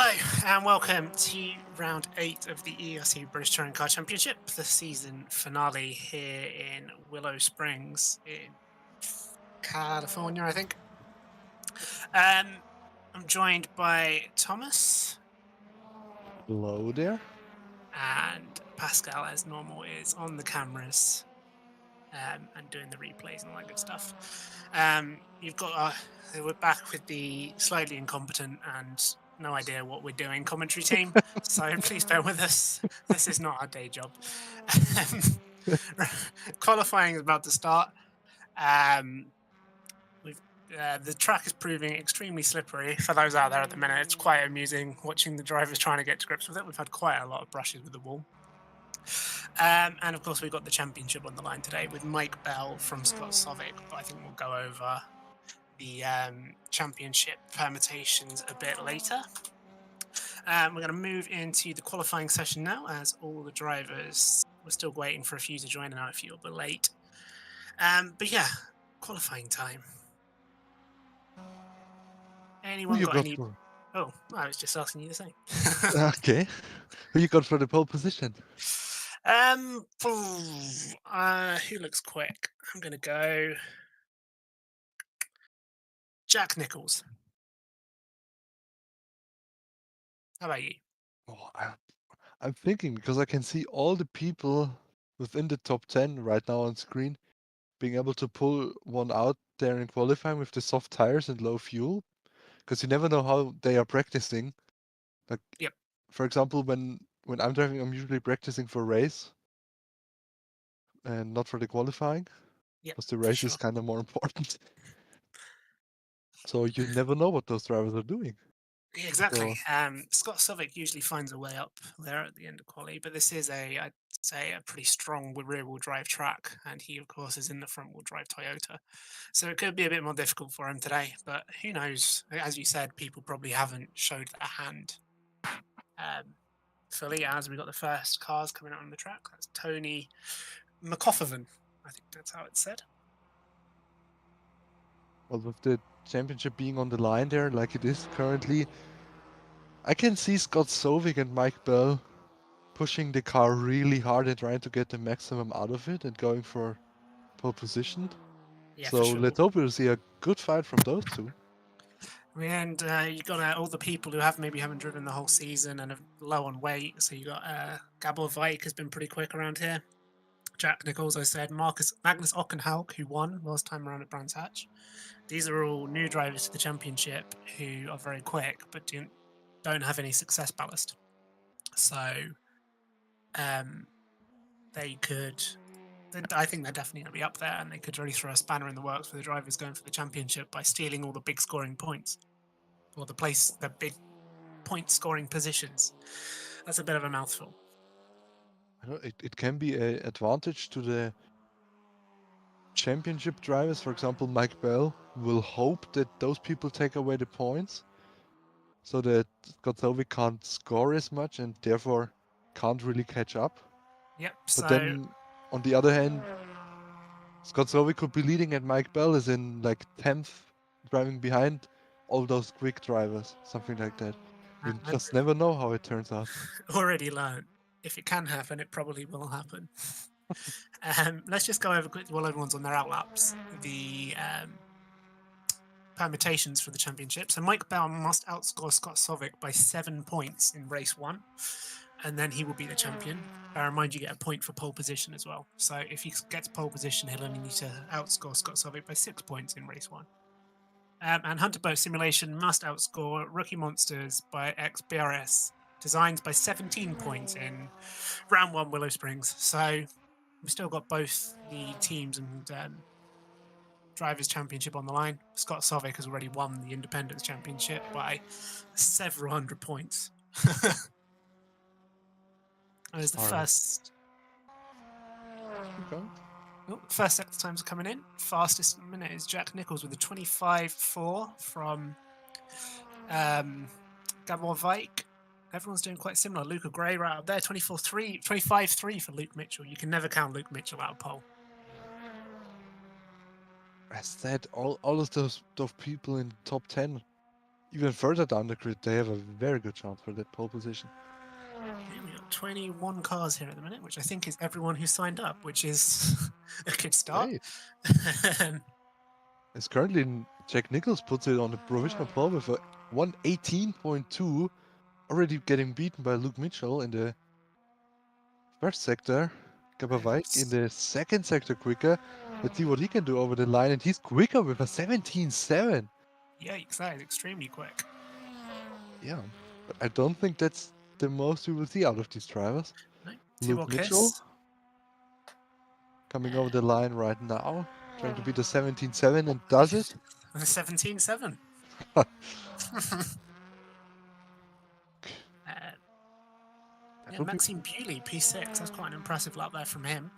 Hello and welcome to round 8 of the EERC British Touring Car Championship, the season finale here in Willow Springs in California, I think. I'm joined by Thomas Hello there. and Pascal, as normal, is on the cameras and doing the replays and all that good stuff. You've got we're back with the slightly incompetent and no idea what we're doing commentary team, so please bear with us. This is not our day job. Qualifying is about to start. We've the track is proving extremely slippery for those out there at the minute. It's quite amusing watching the drivers trying to get to grips with it. We've had quite a lot of brushes with the wall. And of course, we've got the championship on the line today with Mike Bell from Scott Sovic, but I think we'll go over the championship permutations a bit later. We're going to move into the qualifying session now, as all the drivers, we're still waiting for a few to join, and a few a bit late. But yeah, qualifying time. Anyone Who you got got any? for? Oh, I was just asking you the same. Okay. Who you got for the pole position? Who looks quick? I'm going to go Jack Nicholls. How about you? Oh, I'm thinking because I can see all the people within the top 10 right now on screen being able to pull one out there in qualifying with the soft tires and low fuel. Because you never know how they are practicing. Like, Yep. for example, when I'm driving, I'm usually practicing for race and not for the qualifying, Yep, because the for race is sure. kind of more important. So you never know what those drivers are doing. Exactly. So Scott Sovic usually finds a way up there at the end of quali, but this is I'd say, a pretty strong rear-wheel drive track, and he, of course, is in the front-wheel drive Toyota, so it could be a bit more difficult for him today. But who knows? As you said, people probably haven't showed their hand fully. As we got the first cars coming out on the track, that's Tony McCoffervan. I think that's how it's said. well, with the championship being on the line there, like it is currently, I can see Scott Sovic and Mike Bell pushing the car really hard and trying to get the maximum out of it and going for pole position. Yeah, for So sure. let's hope we'll see a good fight from those two. And you got all the people who maybe haven't driven the whole season and are low on weight. So you got Gabor Vike has been pretty quick around here. Jack Nicholls, I said, Magnus Ockenhauk, who won last time around at Brands Hatch. These are all new drivers to the championship who are very quick, but don't have any success ballast. So they could. I think they're definitely going to be up there, and they could really throw a spanner in the works for the drivers going for the championship by stealing all the big scoring points, or the big point scoring positions. That's a bit of a mouthful. It can be an advantage to the championship drivers. For example, Mike Bell will hope that those people take away the points so that Scott Sovic can't score as much and therefore can't really catch up. Yep. But So then, on the other hand, Scott Sovic could be leading and Mike Bell is in like 10th, driving behind all those quick drivers, something like that. You and just never know how it turns out. already learned, if it can happen, it probably will happen. Let's just go over quickly while everyone's on their outlaps. The permutations for the championship. So Mike Bell must outscore Scott Sovic by 7 points in race 1, and then he will be the champion. Bear in mind, you get a point for pole position as well. So if he gets pole position, he'll only need to outscore Scott Sovic by 6 points in race 1. And Hunter Boat Simulation must outscore Rookie Monsters by XBRS Designs by 17 points in round 1 Willow Springs. So we've still got both the teams and Drivers' Championship on the line. Scott Sovic has already won the Independence Championship by several hundred points. As the first. Okay. Oh, first set of times are coming in. Fastest minute is Jack Nicholls with a 25.4 from Gabor Vike. Everyone's doing quite similar. Luca Gray right up there, 25.3 for Luke Mitchell. You can never count Luke Mitchell out of pole. As said, all of those people in the top 10 Even further down the grid, they have a very good chance for that pole position. Yeah, we got 21 cars here at the minute, which I think is everyone who signed up, which is a good start. Great. As currently Jack Nichols puts it on the provisional pole with a 118.2, already getting beaten by Luke Mitchell in the first sector. Gabavike in the second sector quicker. Let's see what he can do over the line, and he's quicker with a 17.7. Yikes, that is extremely quick. Yeah, but I don't think that's the most we will see out of these drivers. No, Luke two-wheel Mitchell kiss. coming over the line right now, trying to beat the 17.7 and does it. 17.7. Yeah, would be Maxime Bewley, P6. That's quite an impressive lap there from him.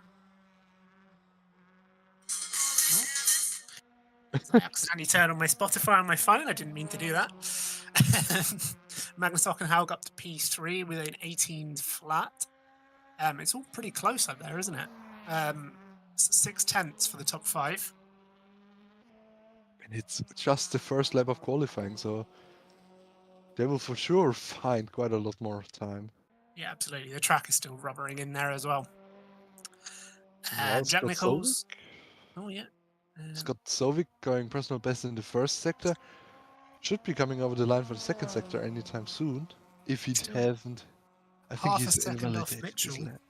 I accidentally turned on my Spotify on my phone. I didn't mean to do that. Magnus Ockenhaug up to P3 with an 18 flat. It's all pretty close up there, isn't it? 6/10 for the top 5. And it's just the first lap of qualifying, so they will for sure find quite a lot more time. Yeah, absolutely. The track is still rubbering in there as well. Now Jack Scott Nichols. Sovic. Oh, yeah. Scott Sovic going personal best in the first sector. Should be coming over the line for the second sector anytime soon. If he Still hasn't. I think half a he's second off invalidated this Mitchell. lap.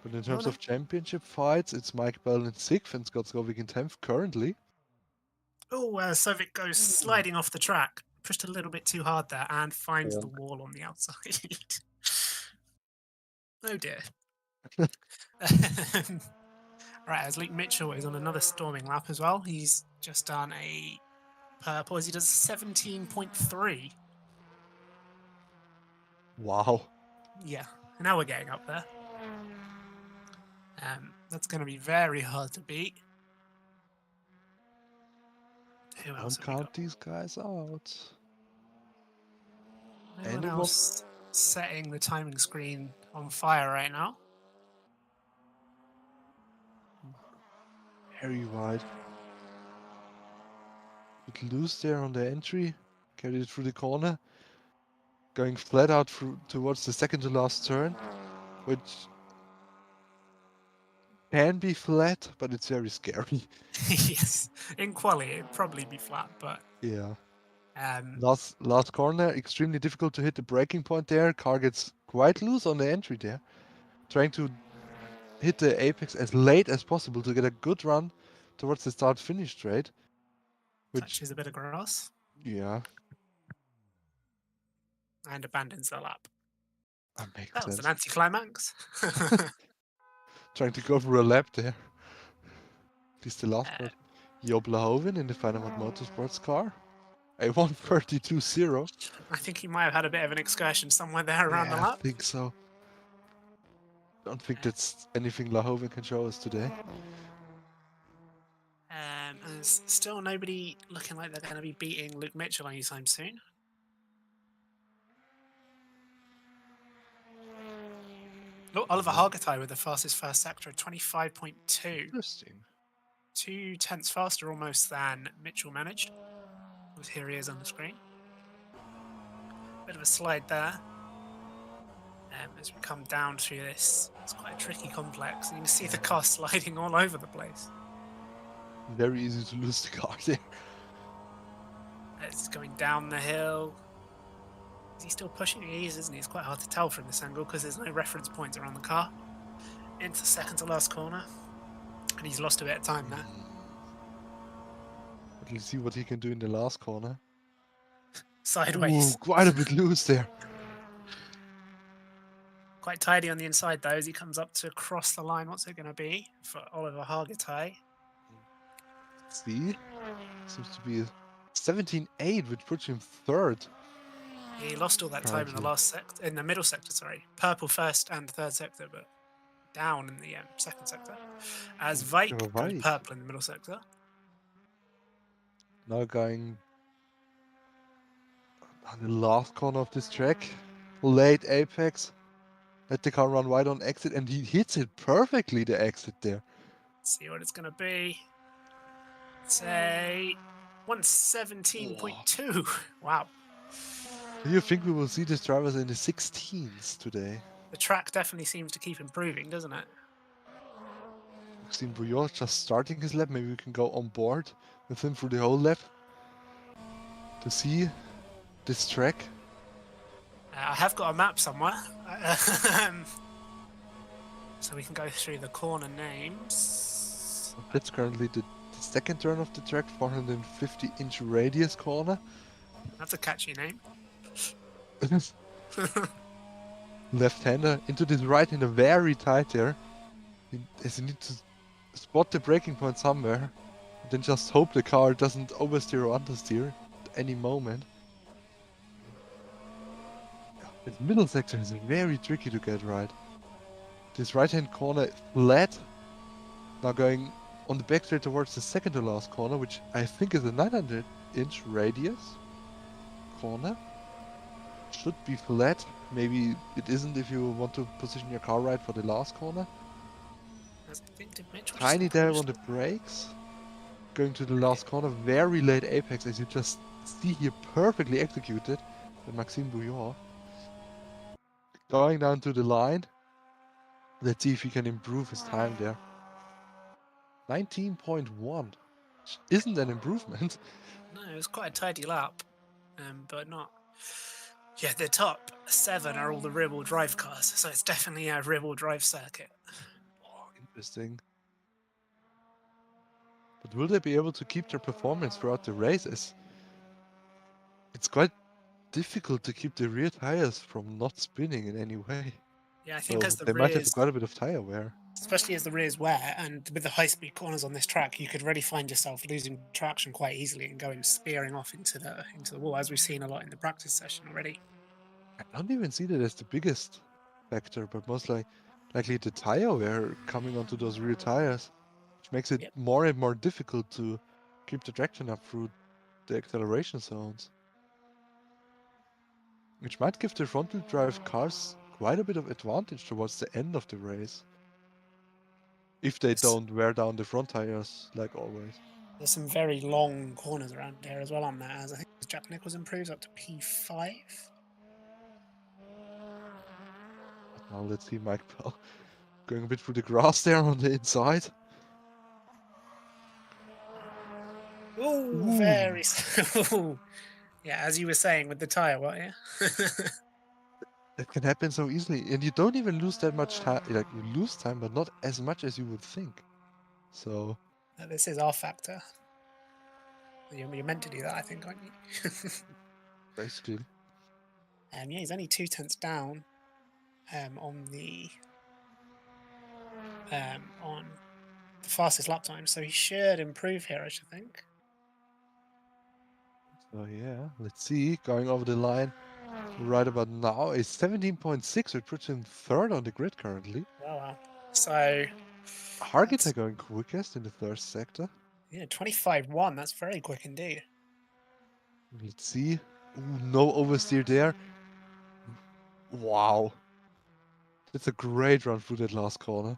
But in Oh, terms no. of championship fights, it's Mike Bell in 6th and Scott Sovic in 10th currently. Oh, Sovic goes sliding off the track. Pushed a little bit too hard there and finds the wall on the outside. Oh dear. Right, as Luke Mitchell is on another storming lap as well. He's just done a purple as he does 17.3. Wow. Yeah, now we're getting up there. That's going to be very hard to beat. Who else Don't have we count got? these guys out. Anyone Anyone? else setting the timing screen on fire right now? Very wide. Bit loose there on the entry. Carried it through the corner. Going flat out through towards the second to last turn, which can be flat, but it's very scary. Yes, in quali it'd probably be flat, but Yeah. um, Last corner, extremely difficult to hit the braking point there. Car gets quite loose on the entry there. Trying to hit the apex as late as possible to get a good run towards the start-finish straight. Which, touches a bit of grass yeah, and abandons the lap. that makes That was sense. an anticlimax. Trying to go through a lap there. At least the last part. Job Lahoven in the Dynamite Motorsports car. A 132.0. I think he might have had a bit of an excursion somewhere there around the Yeah, lap. I think so. Don't think that's anything Lahoven can show us today. There's still nobody looking like they're going to be beating Luke Mitchell anytime soon. Oh, Oliver Hargitay with the fastest first sector, 25.2. Interesting. 2/10 faster almost than Mitchell managed. Here he is on the screen. Bit of a slide there. As we come down through this, it's quite a tricky complex. You can see the car sliding all over the place. Very easy to lose the car there. It's going down the hill. Is he still pushing? He is, isn't he? It's quite hard to tell from this angle because there's no reference points around the car. Into second to last corner. And he's lost a bit of time there. But let's see what he can do in the last corner. Sideways. Ooh, quite a bit loose there. Quite tidy on the inside though as he comes up to cross the line. What's it going to be for Oliver Hargitay? See? Seems to be a 17.8, which puts him third. He lost all that time in the last sector, in the middle sector, sorry. Purple first and third sector, but down in the second sector. As Vike goes purple in the middle sector. Now going on the last corner of this track. Late apex. Let the car run wide on exit, and he hits it perfectly, the exit there. Let's see what it's going to be. Say 117.2. Wow. Do you think we will see these drivers in the 16s today? The track definitely seems to keep improving, doesn't it? Maxime Bouillon just starting his lap. Maybe we can go on board with him through the whole lap to see this track. I have got a map somewhere. So we can go through the corner names. That's currently the second turn of the track, 450-inch radius corner. That's a catchy name. Left-hander into this right-hander, very tight there. As you need to spot the braking point somewhere, and then just hope the car doesn't oversteer or understeer at any moment. This middle section is very tricky to get right. This right-hand corner flat, now going on the back straight towards the second to last corner, which I think is a 900-inch radius corner. Should be flat. Maybe it isn't if you want to position your car right for the last corner. Tiny there on the brakes. Going to the last corner, very late apex, as you just see here, perfectly executed by Maxime Bouillon. Going down to the line. Let's see if he can improve his time there. 19.1. Which isn't an improvement. No, it was quite a tidy lap, but not. Yeah, the top 7 are all the rear-wheel drive cars, so it's definitely a rear-wheel drive circuit. Oh, interesting. But will they be able to keep their performance throughout the races? It's quite difficult to keep the rear tires from not spinning in any way. Yeah, I think So as the they might have rears, quite a bit of tire wear. especially as the rears wear, and with the high-speed corners on this track, you could really find yourself losing traction quite easily and going spearing off into the wall, as we've seen a lot in the practice session already. I don't even see that as the biggest factor, but most likely the tire wear coming onto those rear tires, which makes it Yep. more and more difficult to keep the traction up through the acceleration zones. Which might give the front-wheel drive cars quite a bit of advantage towards the end of the race. If they don't wear down the front tires, like always. There's some very long corners around here as well on that, as I think Jack Nicholls improves up to P5. Now let's see Mike Bell going a bit through the grass there on the inside. Ooh, very. Yeah, as you were saying with the tire, what? Yeah. That can happen so easily, and you don't even lose that much time. Like, you lose time, but not as much as you would think. So This is our factor. You're meant to do that, I think, aren't you? basically, Yeah, he's only 2/10 down on the fastest lap time, so he should improve here, I should think. so yeah, let's see. Going over the line right about now is 17.6, which puts him third on the grid currently. Oh, wow. So Hargitay going quickest in the third sector. yeah, 25.1. That's very quick indeed. Let's see. Ooh, no oversteer there. Wow. That's a great run through that last corner.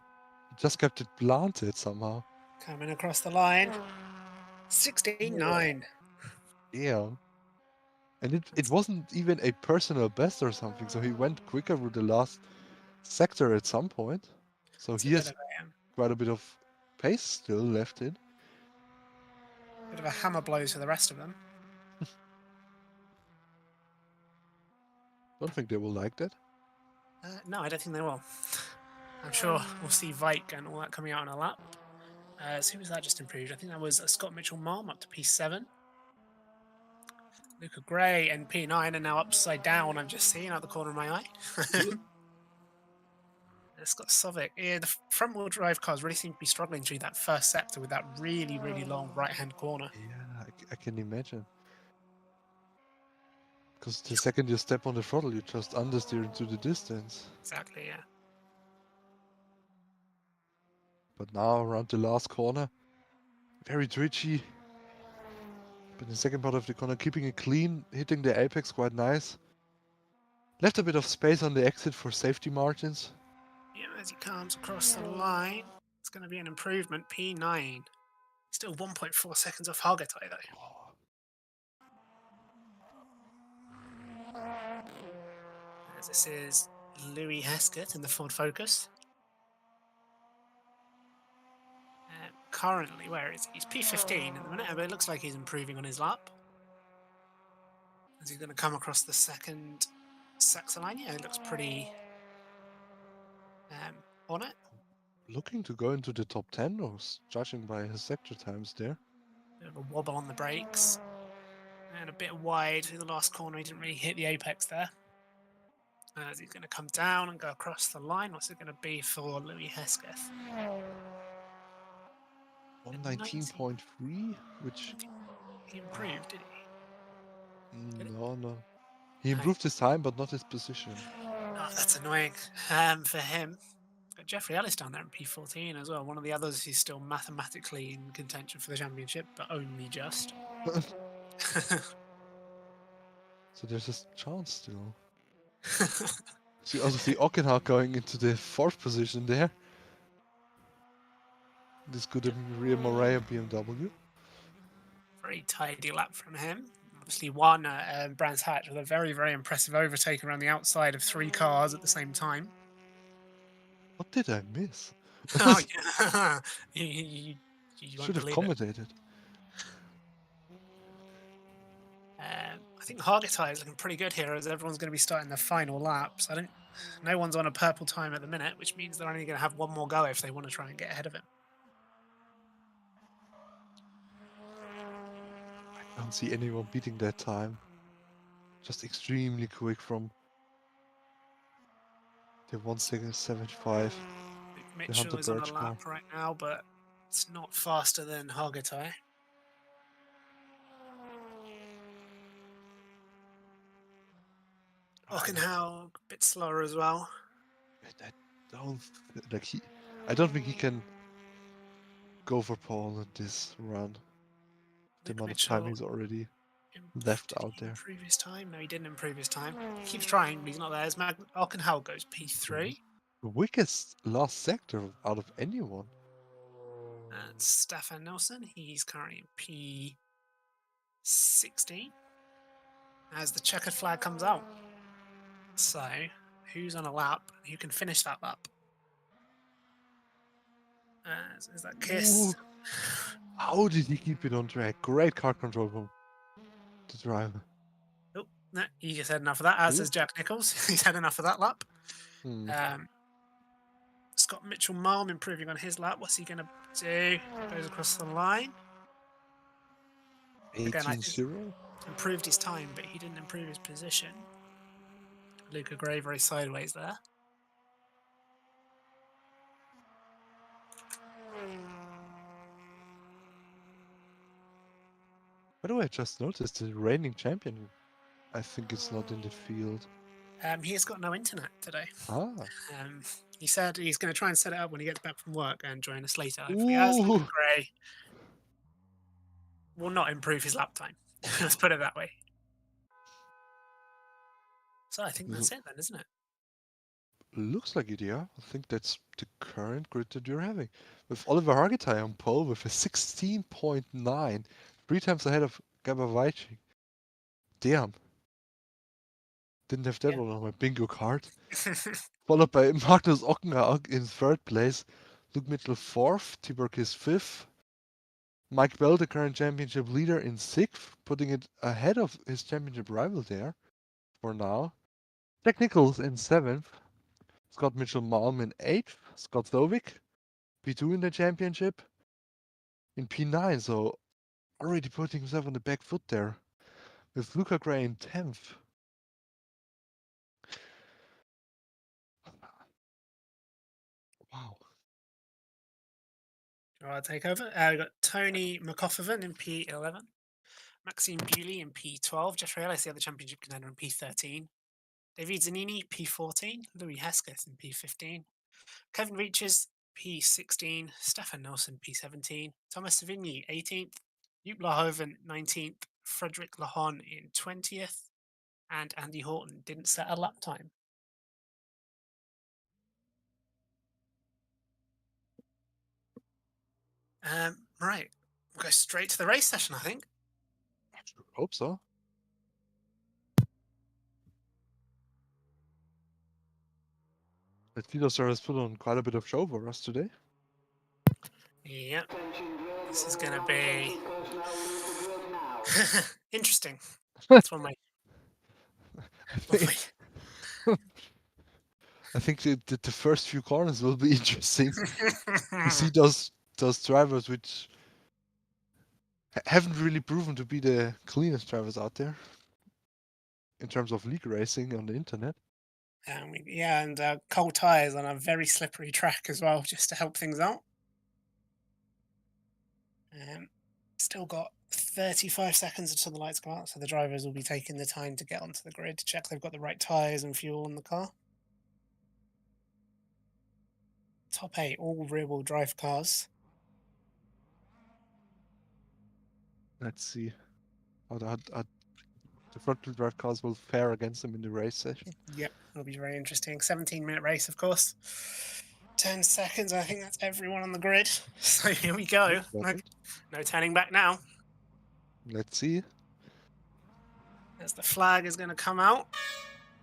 Just kept it planted somehow. Coming across the line. 16.9. Yeah. And it wasn't even a personal best or something, so he went quicker through the last sector at some point. So he has quite a bit of pace still left in. Bit of a hammer blow to the rest of them. Don't think they will like that. No, I don't think they will. I'm sure we'll see Vike and all that coming out on a lap. So who was that just improved? I think that was Scott Mitchell-Malm up to P7. Luca Gray and P9 are now upside down. I'm just seeing out the corner of my eye. Scott Sovic. Yeah, the front-wheel drive cars really seem to be struggling through that first sector with that really, really long right-hand corner. Yeah, I can imagine. Because the second you step on the throttle, you just understeer into the distance. Exactly, yeah. But now around the last corner, very twitchy. But in the second part of the corner, keeping it clean, hitting the apex quite nice. Left a bit of space on the exit for safety margins. Yeah, as he comes across the line, it's going to be an improvement. P9. Still 1.4 seconds off Hargitay, though. Oh, As this is Louis Hesketh in the Ford Focus. Currently, where is he? He's P15 at the minute, but it looks like he's improving on his lap. Is he going to come across the second sector line? Yeah, it looks pretty on it. Looking to go into the top 10, or judging by his sector times there. Bit of a wobble on the brakes. And a bit wide in the last corner. He didn't really hit the apex there. As he's going to come down and go across the line. What's it going to be for Louis Hesketh? 119.3, which... He improved, did he? Did No. He improved his time, but not his position. Oh, that's annoying for him. Got Jeffrey Ellis down there in P14 as well. One of the others who's still mathematically in contention for the championship, but only just. So there's a chance still. So you also see Ockenhart going into the 4th position there. This could have been rear Morea BMW. Very tidy lap from him. Obviously won Brands Hatch with a very, very impressive overtake around the outside of 3 cars at the same time. What did I miss? Oh, yeah. you Should have commentated. I think Hargitay is looking pretty good here, as everyone's going to be starting their final laps. No one's on a purple time at the minute, which means they're only going to have one more go if they want to try and get ahead of him. I don't see anyone beating that time. Just extremely quick from the 1:75. Mitchell is on a lap right now, but it's not faster than Hargitay. Ockenhau a bit slower as well. I don't think he can go for pole at this run. The amount of time he's already left out there. Improve his time? No, he didn't improve his time. He keeps trying, but he's not there. Ockenhau goes P3. The weakest last sector out of anyone. And Stefan Nelson, he's currently in P16. As the checkered flag comes out. So, who's on a lap? Who can finish that lap? Is that Kiss? Ooh. How did he keep it on track? Great car control from the driver. Oh, no, he just had enough of that, as is Jack Nichols. He's had enough of that lap. Scott Mitchell-Malm improving on his lap. What's he going to do? Goes across the line. 18-0. Improved his time, but he didn't improve his position. Luca Gray very sideways there. By the way, I just noticed the reigning champion. I think it's not in the field. He has got no internet today. Ah. He said he's going to try and set it up when he gets back from work and join us later. Hopefully, as Luca Gray will not improve his lap time. Let's put it that way. So I think that's it then, isn't it? Looks like it, yeah. I think that's the current grid that you're having. With Oliver Hargitay on pole with a 16.9, 3 times ahead of Gabavaichi. Damn. Didn't have that one on my bingo card. Followed by Magnus Ockenhag in 3rd place, Luke Mitchell 4th, Tibor Kiss 5th, Mike Bell, the current championship leader, in 6th, putting it ahead of his championship rival there for now. Jack Nichols in 7th, Scott Mitchell-Malm in 8th, Scott Stovic, P2 in the championship, in P9, so already putting himself on the back foot there, with Luca Gray in 10th. Wow. I'll take over. We've got Tony McCoffervan in P11, Maxime Bewley in P12, Jeffrey Ellis, the other championship contender, in P13, David Zanini, P14, Louis Hesketh in P15, Kevin Reaches, P16, Stefan Nelson, P17, Thomas Savigny, 18th, Joop Lahoven, 19th, Frederick Lahon in 20th, and Andy Horton didn't set a lap time. Right, we'll go straight to the race session, I think. I hope so. The Tito Star has put on quite a bit of show for us today. Yep. This is going to be interesting. That's one way. I think the first few corners will be interesting to see those drivers which haven't really proven to be the cleanest drivers out there in terms of league racing on the internet. Yeah, and cold tyres on a very slippery track as well, just to help things out. Still got 35 seconds until the lights go out, so the drivers will be taking the time to get onto the grid to check they've got the right tyres and fuel in the car. Top 8, all rear-wheel drive cars. Let's see how the front-wheel drive cars will fare against them in the race session. Yep, it'll be very interesting. 17-minute race, of course. 10 seconds, I think that's everyone on the grid. So here we go. No turning back now. Let's see. As the flag is going to come out.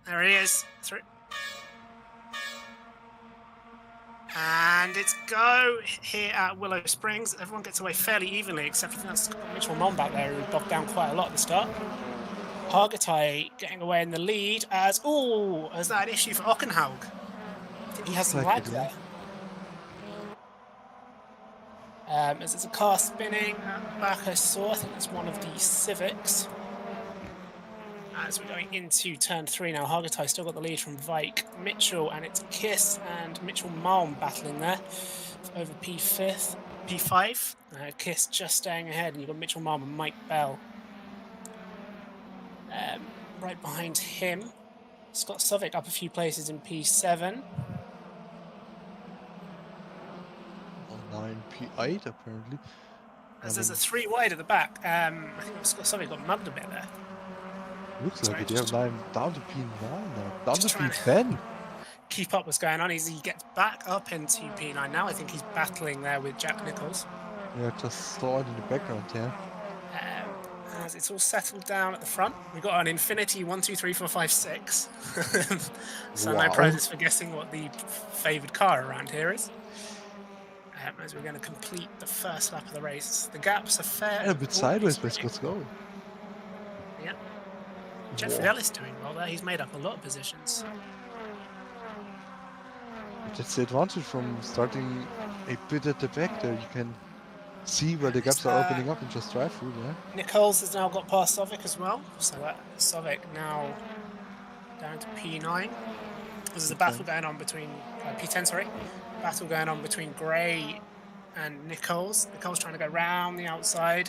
There he is. Through. And it's go here at Willow Springs. Everyone gets away fairly evenly, except for that's got Mitchell Mon back there, who bogged down quite a lot at the start. Hargatai getting away in the lead as that an issue for Ockenhaug? I think he has some lag there. As there's a car spinning at the back, I saw. I think it's one of the Civics. As we're going into turn 3 now, Hargatai still got the lead from Vike, Mitchell, and it's Kiss and Mitchell Malm battling there over P5. Kiss just staying ahead, and you've got Mitchell Malm and Mike Bell. Right behind him, Scott Sovic up a few places in P7. 9 P8 apparently. As there's a 3 wide at the back. I think Scott Sovic got mugged a bit there. Looks like it. Yeah, down to P9 now. Down to P10. Keep up what's going on. He gets back up into P9 now. I think he's battling there with Jack Nichols. Yeah, just saw it in the background there. As it's all settled down at the front, we've got an Infinity 1, 2, 3, 4, 5, 6. So wow. No prizes for guessing what the favoured car around here is. As we're going to complete the first lap of the race. The gaps are fair. Yeah, a bit sideways, but let's go. Yeah. Jeffrey Ellis doing well there. He's made up a lot of positions. That's the advantage from starting a bit at the back there. You can see where the gaps are opening up and just drive through there. Nichols has now got past Sovic as well. So Sovic now down to P9. There's a battle going on between P10, sorry. Battle going on between Gray and Nichols. Nichols trying to go round the outside.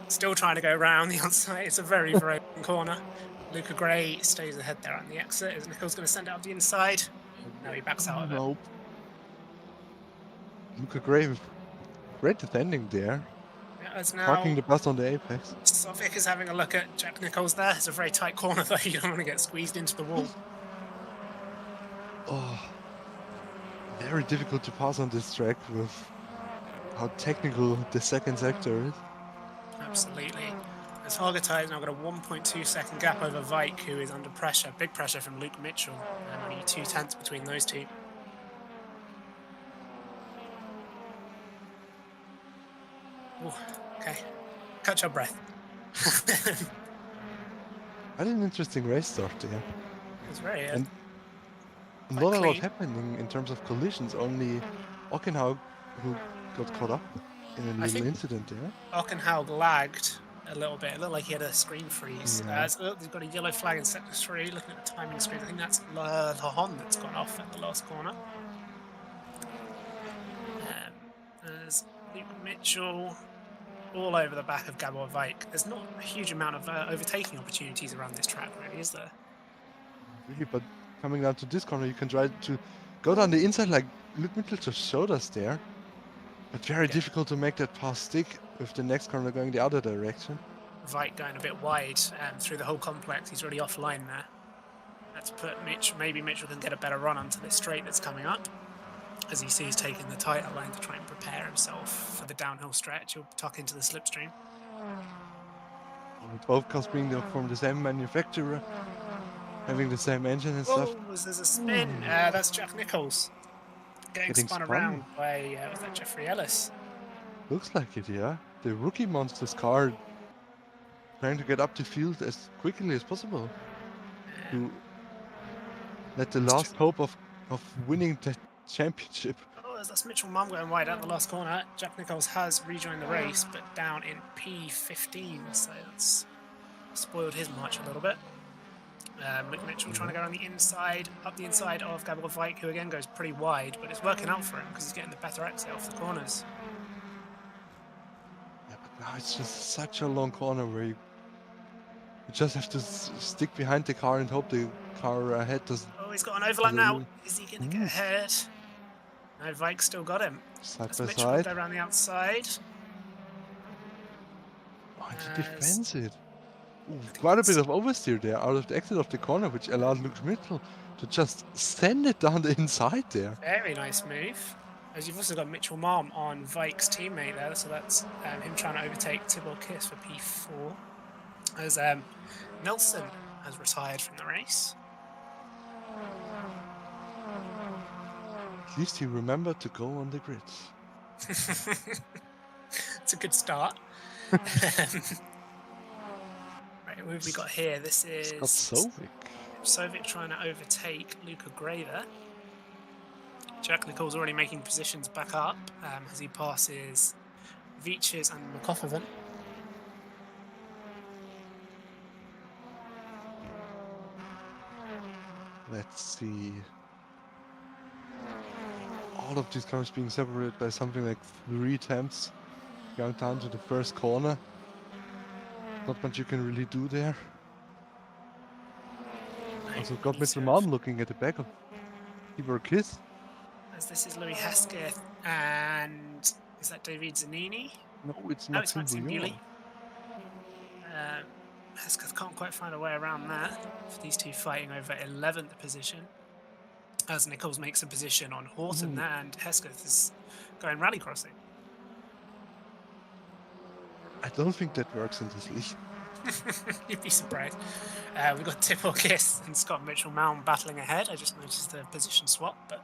Still trying to go round the outside. It's a very, very open corner. Luca Gray stays ahead there on the exit. Is Nichols going to send it up the inside? No, he backs out of it. Luca Gray with great defending there. Yeah, now parking the bus on the apex. Sovic is having a look at Jack Nichols there. It's a very tight corner though. You don't want to get squeezed into the wall. Oh, very difficult to pass on this track with how technical the second sector is. Absolutely. As Hargatai has now got a 1.2 second gap over Vike, who is under pressure, big pressure from Luke Mitchell, and only 0.2 between those two. Ooh, okay, catch your breath. Quite an interesting race start there. It was very and not a lot happening in terms of collisions, only Ockenhaug who got caught up in a little incident there. Ockenhaug lagged a little bit. It looked like he had a screen freeze. Yeah. They've got a yellow flag in sector 3. Looking at the timing screen, I think that's Lahon that's gone off at the last corner. There's Luke Mitchell all over the back of Gabor Vike. There's not a huge amount of overtaking opportunities around this track, really, is there? Really, but coming down to this corner, you can try to go down the inside like Luke Mitchell just showed us there. But very difficult to make that pass stick with the next corner going the other direction. Vike going a bit wide through the whole complex. He's really offline there. Let's put maybe Mitchell can get a better run onto this straight that's coming up. As you see, he's taking the tighter line to try and prepare himself for the downhill stretch. He'll tuck into the slipstream. With both cars being from the same manufacturer, having the same engine and Whoa, stuff. there's a spin. That's Jack Nichols getting Getting spun spun. around by, was that Jeffrey Ellis? Looks like it, yeah. The rookie monster's car trying to get up the field as quickly as possible to let the last hope of winning the championship. Oh, that's Mitchell Mum going wide out the last corner. Jack Nichols has rejoined the race, but down in P15, so that's spoiled his march a little bit. Mitchell trying to go around the inside, up the inside of Gabriel Vike, who again goes pretty wide, but it's working out for him because he's getting the better exit off the corners. Yeah, but now it's just such a long corner where you just have to stick behind the car and hope the car ahead doesn't. Oh, he's got an overlap now. Is he going to get ahead? No, Vike's still got him. Side As by Mitchell side. go around the outside. Oh, he defends it. Ooh, quite a bit of oversteer there out of the exit of the corner, which allowed Luke Mitchell to just send it down the inside there. Very nice move. As you've also got Mitchell Malm on Vike's teammate there, so that's him trying to overtake Tibor Kiss for P4. As Nelson has retired from the race. At least he remembered to go on the grid. It's a good start. Right, who have we got here? This is Sovic trying to overtake Luca Gray there. Jack Nichols already making positions back up as he passes Veaches and McCoffervan. Let's see. All of these cars being separated by something like 3 tenths. Going down to the first corner. Not much you can really do there. Also got Mr. Mom looking at the back of Tibor Kiss. As this is Louis Hesketh and is that David Zanini? No, it's Maxime Bouillon. Hesketh can't quite find a way around that. For these two fighting over 11th position. As Nichols makes a position on Horton there, and Hesketh is going rally crossing. I don't think that works in this league. You'd be surprised. We've got Tibor Kiss and Scott Mitchell Mound battling ahead. I just noticed the position swap, but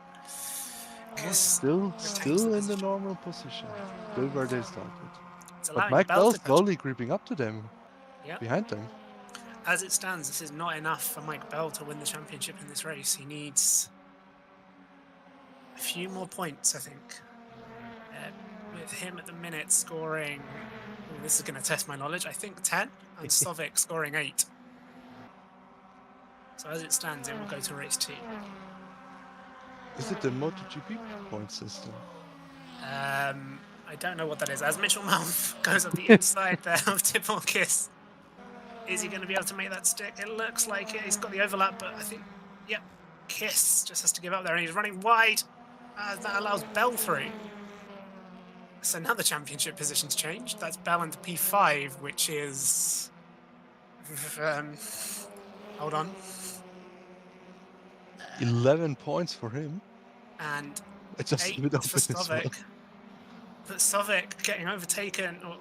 Kiss still in the normal position. Still where they started. But Mike Bell's slowly creeping up to them. Yep. Behind them. As it stands, this is not enough for Mike Bell to win the championship in this race. He needs a few more points, I think. With him at the minute scoring, this is going to test my knowledge, I think 10, and Sovic scoring 8. So as it stands, it will go to race 2. Is it the MotoGP point system? I don't know what that is. As Mitchell Mount goes up the inside there of Tibor Kiss. Is he going to be able to make that stick? It looks like it. He's got the overlap, but I think, yep, Kiss just has to give up there, and he's running wide. That allows Bell through. So now the championship position's changed. That's Bell into P5, which is... hold on. 11 points for him. And just 8 for Sovic. But Sovic getting overtaken, or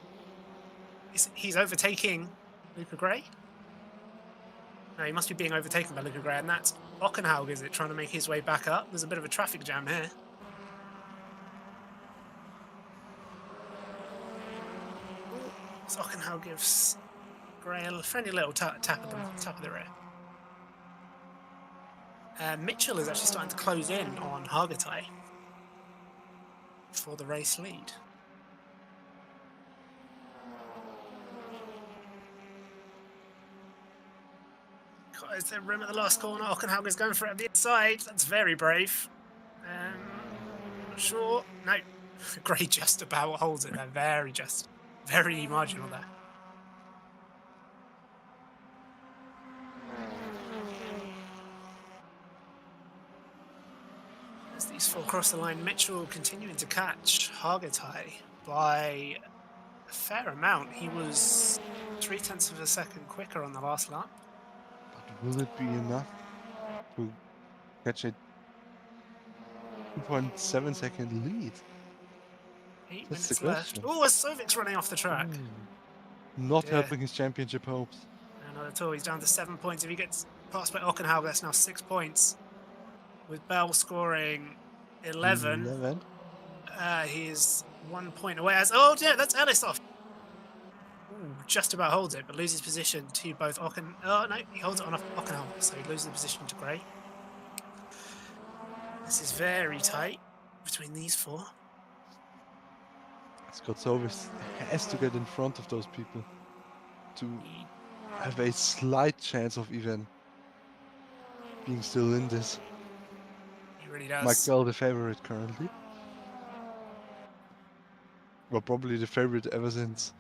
he's overtaking Luca Gray? No, he must be being overtaken by Luca Gray, and that's Ockenhaug, is it, trying to make his way back up? There's a bit of a traffic jam here. So Ockenhaug gives Gray a friendly little tap of the rear. Mitchell is actually starting to close in on Hargitay for the race lead. Is there room at the last corner? Ockenhaug is going for it at the inside. That's very brave. Not sure. No. Gray just about holds it there. Very marginal there. As these four cross the line, Mitchell continuing to catch Hargitay by a fair amount. He was 0.3 of a second quicker on the last lap. But will it be enough to catch a 2.7 second lead? 8 minutes left. Oh, Sovic's running off the track. Not helping his championship hopes. No, not at all. He's down to 7 points. If he gets Passed by Ockenhauer, that's now 6 points. With Bell scoring 11, 11. he is 1 point away. Oh, yeah, that's Ellis off. Ooh, just about holds it, but loses position to both Ocken. Oh, no, he holds it on Ockenhauer, so he loses the position to Gray. This is very tight between these four. Scott Sovis has to get in front of those people to have a slight chance of even being still in this. He really does. Mike Bell, the favorite currently. Well, probably the favorite ever since.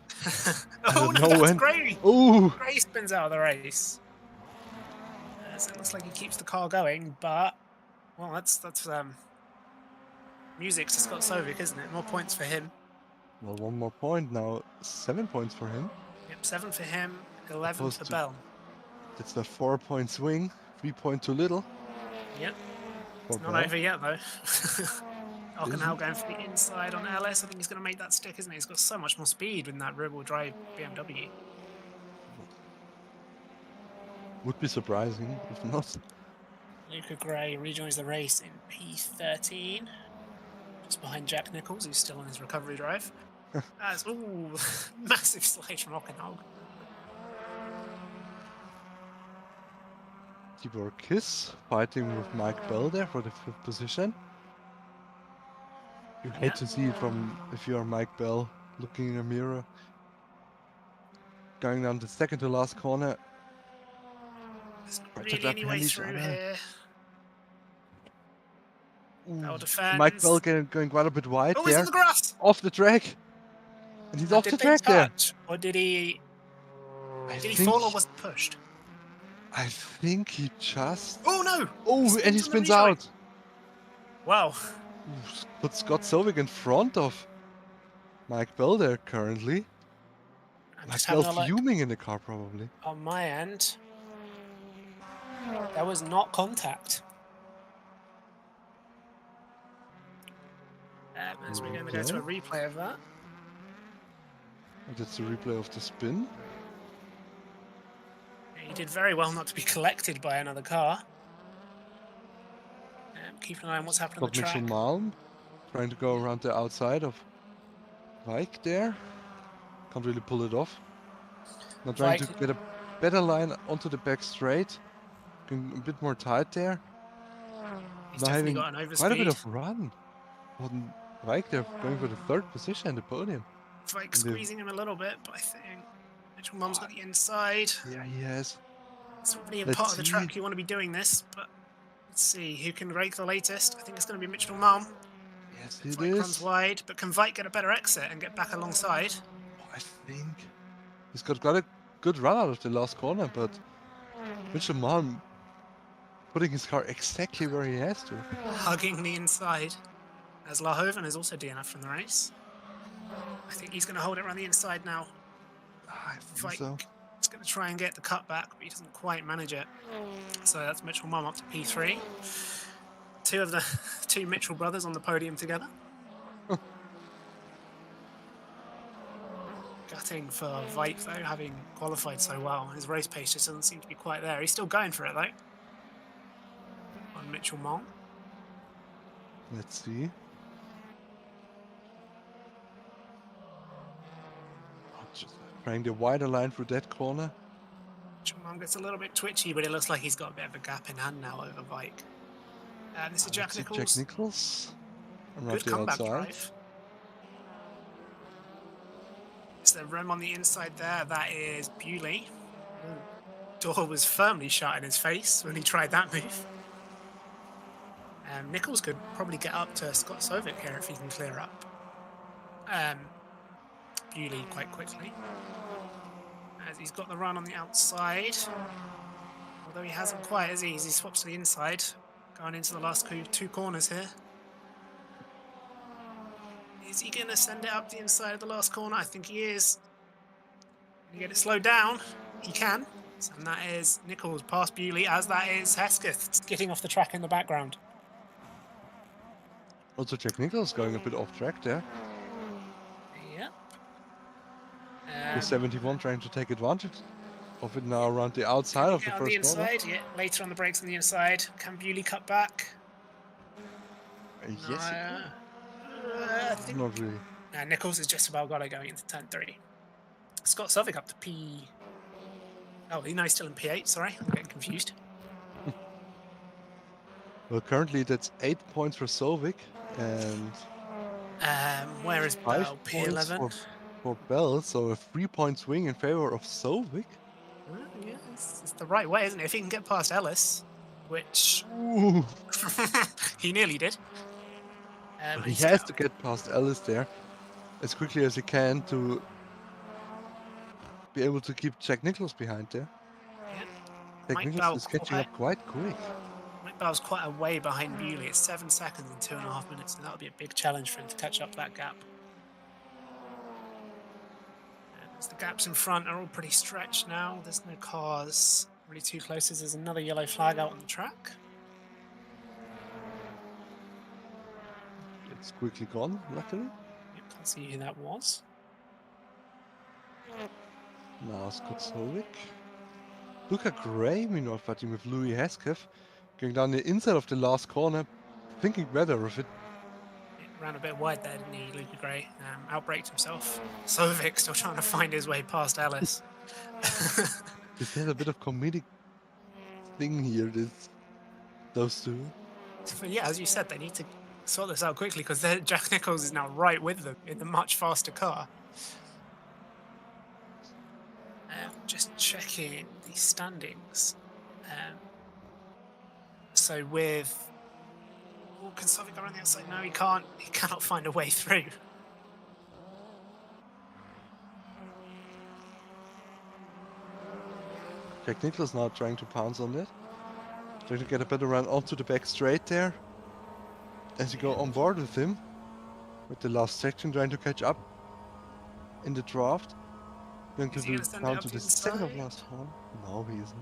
Oh, no, know that's when. Gray. Ooh! Gray spins out of the race. So it looks like he keeps the car going, but well, that's music to Scott Sovic, isn't it? More points for him. Well, one more point now. 7 points for him. Yep, 7 for him, 11 Opposed for to- Bell. That's a 4-point swing. 3 point too little. Yep. For It's not Bell. over yet though. Ockenhauer going for the inside on Ellis. I think he's going to make that stick, isn't he? He's got so much more speed in that rear-wheel drive BMW. Would be surprising if not. Luca Gray rejoins the race in P13, just behind Jack Nichols, who's still on his recovery drive. Ooh, massive slide from Ockenhauer. Tibor Kiss fighting with Mike Bell there for the 5th position. You hate to see it from if you are Mike Bell looking in a mirror. Going down the second to last corner. There's not really any way through here. Bell defends. Mike Bell going quite a bit wide Oh, there. he's in the grass! Off the track. And he's off the track there. Or did he Think fall or was pushed? I think he just... Oh no! Oh, and he on the spins rejoin. out. Wow. Put Scott Sovic in front of Mike Bell there currently. I'm Mike just Bell having a look fuming in the car probably. on my end. There was not contact. As we're going to go to a replay of that. That's a replay of the spin. He did very well not to be collected by another car. Keep an eye on what's happening on the track. Mitchell Malm trying to go around the outside of Vike there. Can't really pull it off. Now trying to get a better line onto the back straight. Getting a bit more tight there. He's now definitely having got an overspeed. quite a bit of run. Vike there going for the 3rd position in the podium. Vike squeezing him a little bit, but I think Mitchell Malm's got the inside. Yeah, he has. It's not really a part of the track you want to be doing this, but let's see who can rake the latest. I think it's going to be Mitchell Malm. Yes, it Vike is. runs wide, but can Vike get a better exit and get back alongside? I think he's got a good run out of the last corner, but Mitchell Malm putting his car exactly where he has to. Hugging the inside. As Lahoven is also DNF from the race. I think he's going to hold it around the inside now. I think Vike so. is going to try and get the cut back, but he doesn't quite manage it. So that's Mitchell Malm up to P3. Two of the 2 Mitchell brothers on the podium together. Gutting for Vike though, having qualified so well. His race pace just doesn't seem to be quite there. He's still going for it though. On Mitchell Malm. Let's see. Just trying the wider line through that corner. Mitchell Malm gets a little bit twitchy, but it looks like he's got a bit of a gap in hand now over Vike. And this is Jack Nichols. Jack Nichols. Good comeback drive. It's the rim on the inside there. That is Bewley. Door was firmly shut in his face when he tried that move. Nichols could probably get up to Scott Sovic here if he can clear up Bewley quite quickly. As he's got the run on the outside. Although he hasn't quite, as he swaps to the inside. Going into the last 2 corners here. Is he going to send it up the inside of the last corner? I think he is. Can he get it slowed down? He can. And that is Nichols past Bewley, as that is Hesketh getting off the track in the background. Also Jack Nichols going a bit off track there. Yep. The 71 trying to take advantage of it now around the outside of the Get on the first corner. inside, yeah, later on the brakes on the inside. Can Bewley cut back? Yes, he No, can. I think Not really. Nichols has just about got it going into turn 3. Scott Sovic up to P. Oh, no, he's still in P8. Sorry, I'm getting confused. Well, currently that's 8 points for Sovic and Where is 5 Bell? points P11. for Bell, so a 3-point swing in favor of Sovic. Yeah, it's the right way, isn't it? If he can get past Ellis, which Ooh. he nearly did. But he He's has got- to get past Ellis there as quickly as he can to be able to keep Jack Nicklaus behind there. yeah. Jack Mike Nicklaus Bell is catching up quite quick. Mike Bell's quite a way behind Bewley. It's 7 seconds and 2.5 minutes, and that would be a big challenge for him to catch up that gap. As the gaps in front are all pretty stretched now. There's no cars really too close. There's another yellow flag out on the track. It's quickly gone, luckily. Yep, can't see who that was. Now Scott Sovic. Luca Gray, meanwhile, fighting with Louis Hesketh, going down the inside of the last corner, thinking better of it. It ran a bit wide there, didn't he, Luca Gray? Outbraked himself. Sovic still trying to find his way past Ellis. This has a bit of comedic thing here, those two. But yeah, as you said, they need to sort this out quickly because Jack Nicholls is now right with them in the much faster car. Just checking the standings. So with... Oh, can Sovic go around the outside? No, he can't. He cannot find a way through. Jack Nicklaus now trying to pounce on it. Trying to get a better run onto the back straight there. As you go on board with him. With the last section, trying to catch up in the draft. Going to do down to the second of last one. No, he isn't.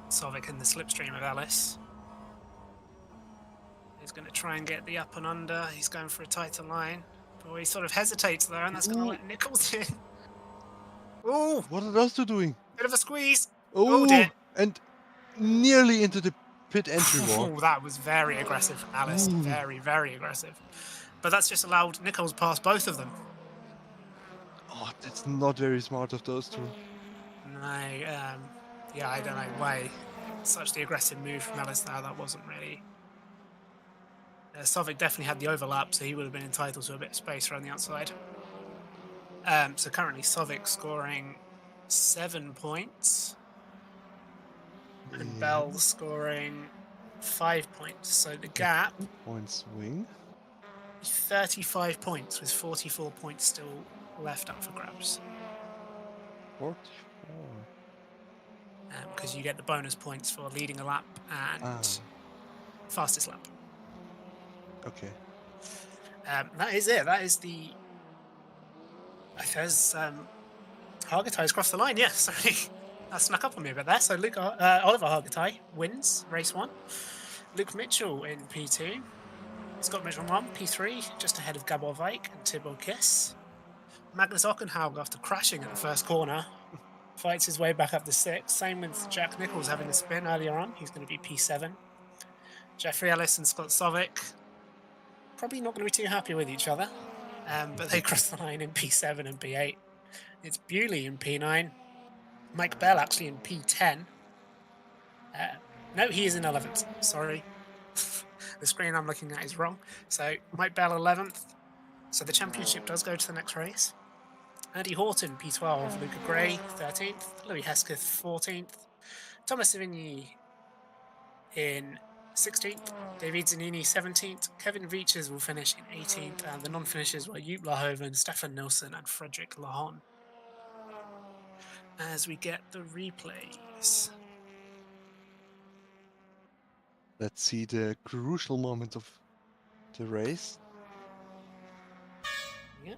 Sovic in the slipstream of Ellis. He's going to try and get the up and under. He's going for a tighter line. But he sort of hesitates there, and that's going to let Nicholls in. Ooh! What are those two doing? Bit of a squeeze. Oh, dear. And nearly into the pit entry wall. Oh, that was very aggressive from Alice. Very, very aggressive. But that's just allowed Nicholls past both of them. Oh, that's not very smart of those two. No, yeah, I don't know why such the aggressive move from Ellis there. That wasn't really... Sovic definitely had the overlap, so he would have been entitled to a bit of space around the outside. So currently Sovic scoring 7 points. And Bell scoring 5 points. So the gap... Point swing. 35 points with 44 points still left up for grabs. 44. Because you get the bonus points for leading a lap and fastest lap. Okay. That is it. That is the... There's Hargitay's crossed the line. Yeah, sorry. That snuck up on me a bit there. So Oliver Hargitay wins race 1. Luke Mitchell in P2. Scott Mitchell 1, P3, just ahead of Gabor Vike and Thibaut Kiss. Magnus Ockenhaug, after crashing at the first corner, fights his way back up to 6. Same with Jack Nicholls having a spin earlier on. He's going to be P7. Jeffrey Ellis and Scott Sovic, probably not going to be too happy with each other, but they cross the line in P7 and P8. It's Bewley in P9. Mike Bell actually in P10. No, he is in 11th. Sorry. The screen I'm looking at is wrong. So Mike Bell 11th. So the championship does go to the next race. Andy Horton, P12. Luca Gray, 13th. Louis Hesketh, 14th. Thomas Savigny in 16th. David Zanini, 17th. Kevin Veaches will finish in 18th. And the non-finishers were Joop Lahoven, Stefan Nilsson, and Frederick Lahon. As we get the replays. Let's see the crucial moment of the race. Yeah.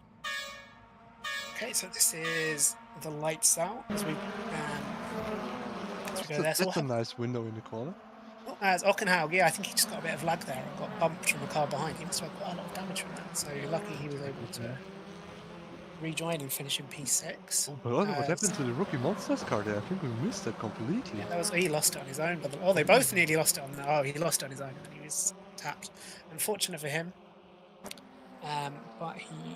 Okay, so this is the lights out as we go there. That's a nice window in the corner. Oh, as Ockenhaug, yeah, I think he just got a bit of lag there and got bumped from the car behind. He must have got quite a lot of damage from that. So lucky he was able to rejoin and finish in P6. Oh, but what happened to the rookie monsters car there? I think we missed that completely. Yeah, he lost it on his own. But they both nearly lost it on. He lost it on his own, and then he was tapped. Unfortunate for him. But he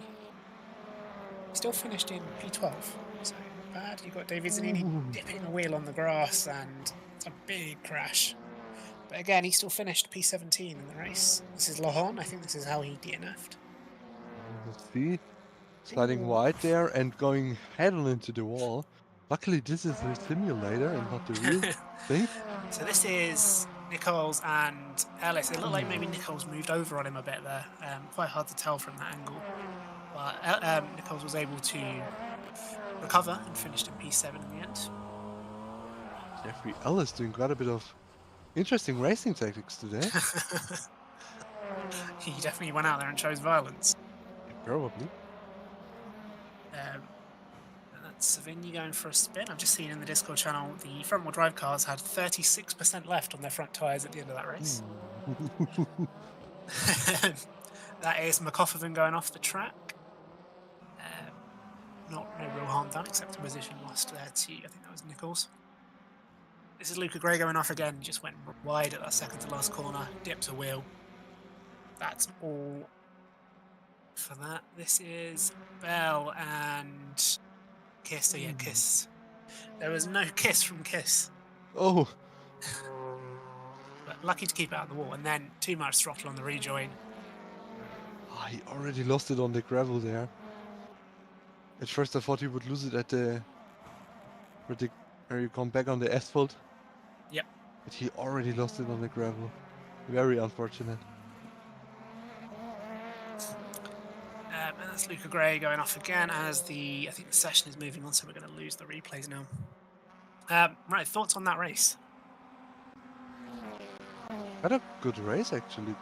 still finished in P12, so not bad. You got David Zanini dipping a wheel on the grass, and it's a big crash. But again, he still finished P17 in the race. This is Lohon. I think this is how he DNF'd. Let's see. Sliding wide there and going head on into the wall. Luckily, this is a simulator and not the real thing. So this is Nichols and Ellis. It looked like maybe Nichols moved over on him a bit there. Quite hard to tell from that angle. But Nichols was able to recover and finished in P7 in the end. Jeffrey Ellis doing quite a bit of interesting racing tactics today. He definitely went out there and chose violence. Yeah, probably. That's Savigny going for a spin. I've just seen in the Discord channel the front-wheel drive cars had 36% left on their front tyres at the end of that race. That is McCoffervan going off the track. No real harm done except a position lost there to, I think that was Nichols. This is Luca Gray going off again. Just went wide at that second to last corner, dipped a wheel. That's all for that. This is Bell and Kiss. So yeah, Kiss. There was no Kiss from Kiss. Oh. But lucky to keep it out of the wall. And then too much throttle on the rejoin. Oh, he already lost it on the gravel there. At first I thought he would lose it at the where you come back on the asphalt. Yep. But he already lost it on the gravel. Very unfortunate. And that's Luca Gray going off again as I think the session is moving on, so we're going to lose the replays now. Right, thoughts on that race? Had a good race actually.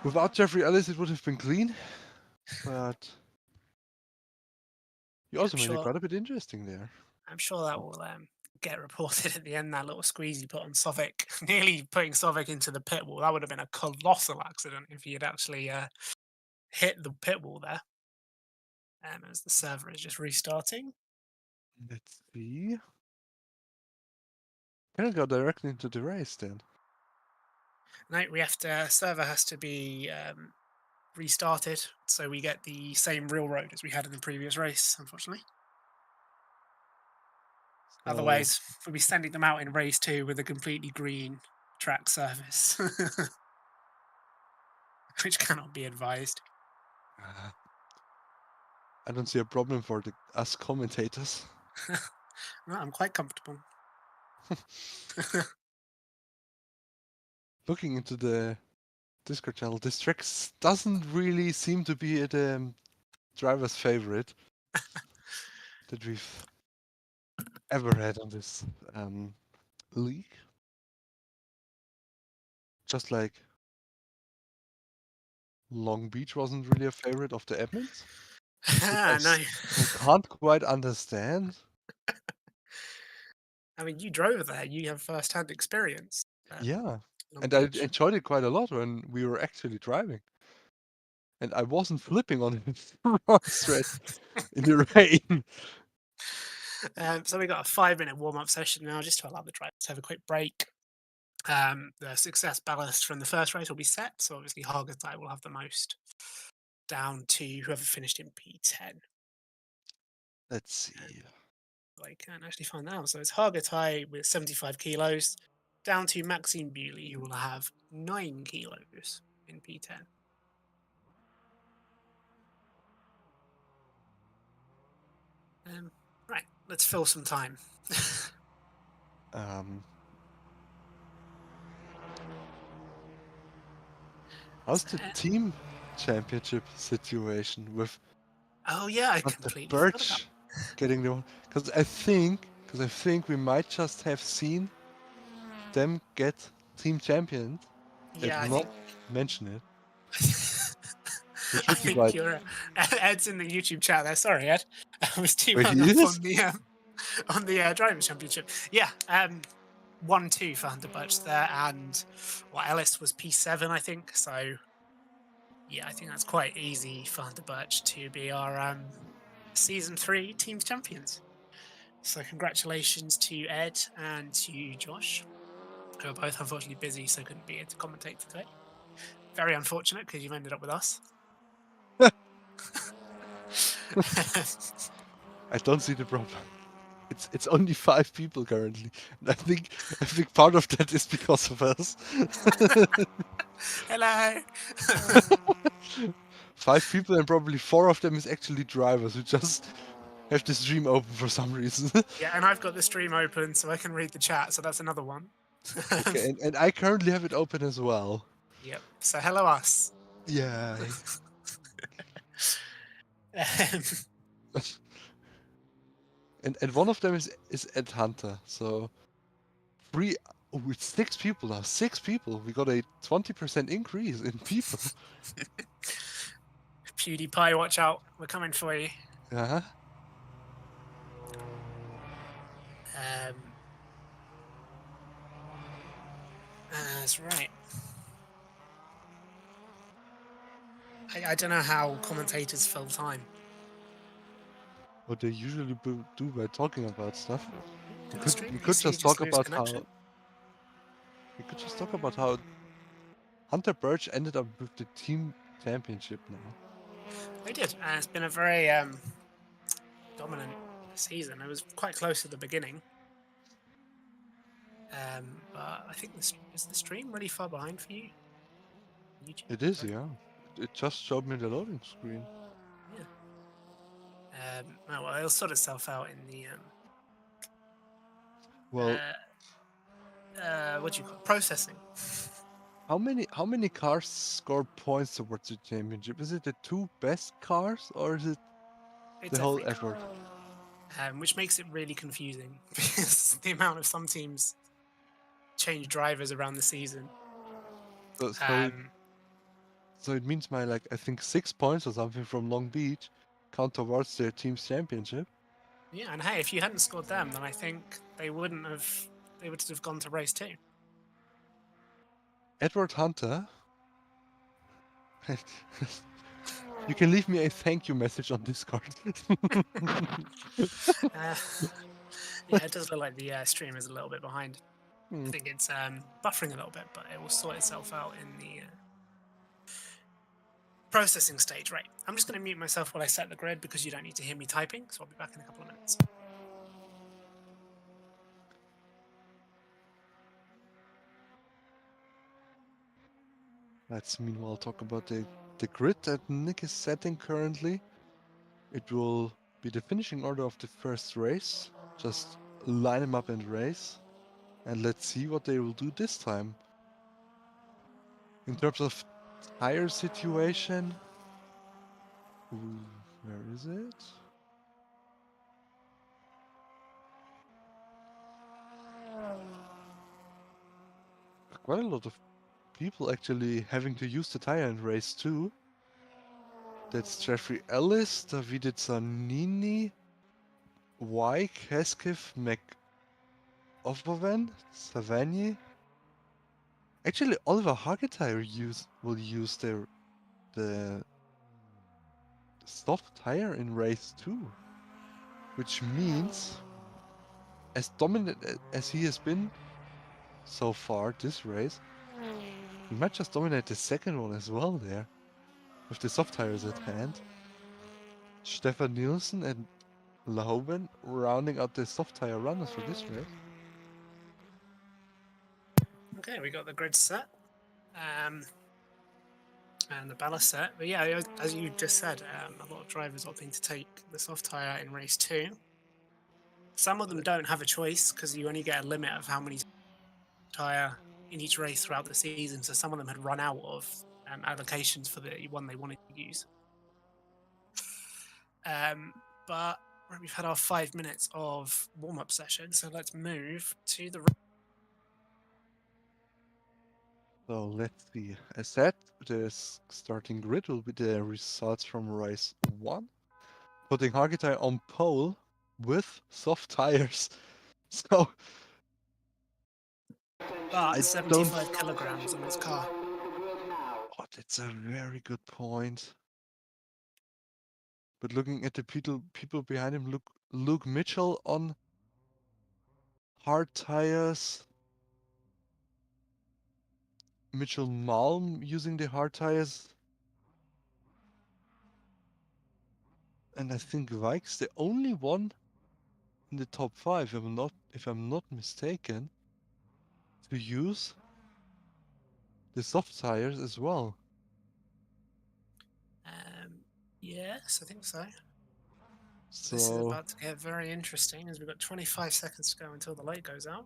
Without Jeffrey Ellis it would have been clean. But you also made it quite a bit interesting there. I'm sure that will get reported at the end, that little squeeze he put on Sovic. Nearly putting Sovic into the pit wall. That would have been a colossal accident if he had actually hit the pit wall there. As the server is just restarting. Let's see. Can I go directly into the race then? No, server has to be restarted, so we get the same real road as we had in the previous race, unfortunately. So, otherwise, we'll be sending them out in race 2 with a completely green track surface, which cannot be advised. I don't see a problem for us commentators. No, I'm quite comfortable. Looking into the Discord channel, this track doesn't really seem to be the driver's favorite that we've ever had on this league. Just like Long Beach wasn't really a favorite of the admins. No. I can't quite understand. I mean, you drove there. You have first-hand experience. Yeah, and I enjoyed it quite a lot when we were actually driving. And I wasn't flipping on the front stretch in the rain. So we got a 5-minute warm-up session now, just to allow the drivers to have a quick break. The success ballast from the first race will be set, so obviously Hargatai will have the most, down to whoever finished in P10. Let's see. I can't actually find that out. So it's Hargatai with 75 kilos, down to Maxime Bewley, who will have 9 kilos in P10. Right, let's fill some time. How's the team championship situation with? Oh yeah, I completely Birch getting the one, because I think we might just have seen them get team champions. Yeah, not mention it. I think Ed's in the YouTube chat there. Sorry, Ed. I was too hung up on the drivers' championship. Yeah, 1-2 for Hunter Birch there, and Ellis was P7, I think. So Yeah, I think that's quite easy for Hunter Birch to be our season 3 team champions. So congratulations to Ed and to Josh, who are both unfortunately busy, so couldn't be here to commentate today. Very unfortunate because you've ended up with us. I don't see the problem. It's only 5 people currently. And I think part of that is because of us. Hello. 5 people, and probably 4 of them is actually drivers who just have the stream open for some reason. Yeah, and I've got the stream open so I can read the chat, so that's another one. Okay, and I currently have it open as well. Yep. So hello us. Yeah. Um, And one of them is Ed Hunter. So 3 with 6 people now. 6 people. We got a 20% increase in people. PewDiePie, watch out. We're coming for you. Yeah. That's right. I don't know how commentators fill time. What they usually do by talking about stuff. In We the stream, could just lose talk about connection. how Hunter Birch ended up with the team championship now. They did. It's been a very dominant season. It was quite close at the beginning. But I think is the stream really far behind for you? YouTube? It is, yeah. It just showed me the loading screen. Yeah. No, well, it'll sort itself out in the Well, what do you call it? Processing. how many cars score points towards the championship? Is it the 2 best cars, or is it It's the whole every effort? which makes it really confusing because the amount of some teams change drivers around the season. So it means my, like, I think 6 points or something from Long Beach count towards their team's championship. Yeah, and hey, if you hadn't scored them, then I think they would have gone to race 2. Edward Hunter. You can leave me a thank you message on Discord. Yeah, it does look like the stream is a little bit behind. Hmm. I think it's buffering a little bit, but it will sort itself out in the processing stage. Right, I'm just going to mute myself while I set the grid because you don't need to hear me typing, so I'll be back in a couple of minutes. Let's meanwhile talk about the grid that Nick is setting currently. It will be the finishing order of the first race. Just line them up and race. And let's see what they will do this time. In terms of tire situation... Ooh, where is it? Quite a lot of people actually having to use the tire in race 2. That's Jeffrey Ellis, Davide Zanini, Wyke, Hesketh, McOvoven, Savagny. Actually, Oliver Hargitire will use the soft tire in race 2. Which means, as dominant as he has been so far this race, he might just dominate the second one as well there. With the soft tires at hand. Stefan Nielsen and Lahoven rounding out the soft tire runners for this race. Okay, we got the grid set. And the ballast set. But yeah, as you just said, a lot of drivers opting to take the soft tire in race 2. Some of them don't have a choice because you only get a limit of how many tire in each race throughout the season. So some of them had run out of allocations for the one they wanted to use. But we've had our 5 minutes of warm-up session, so let's move to the... So let's see. As said, the starting grid will be the results from race 1. Putting Hargitire on pole with soft tires. So... But 75 kilograms on his car. Oh, that's a very good point. But looking at the people behind him, look, Luke Mitchell on hard tires. Mitchell Malm using the hard tires. And I think Vike's the only one in the top 5, if I'm not mistaken, to use the soft tires as well. Yes, I think so. So This is about to get very interesting as we've got 25 seconds to go until the light goes out.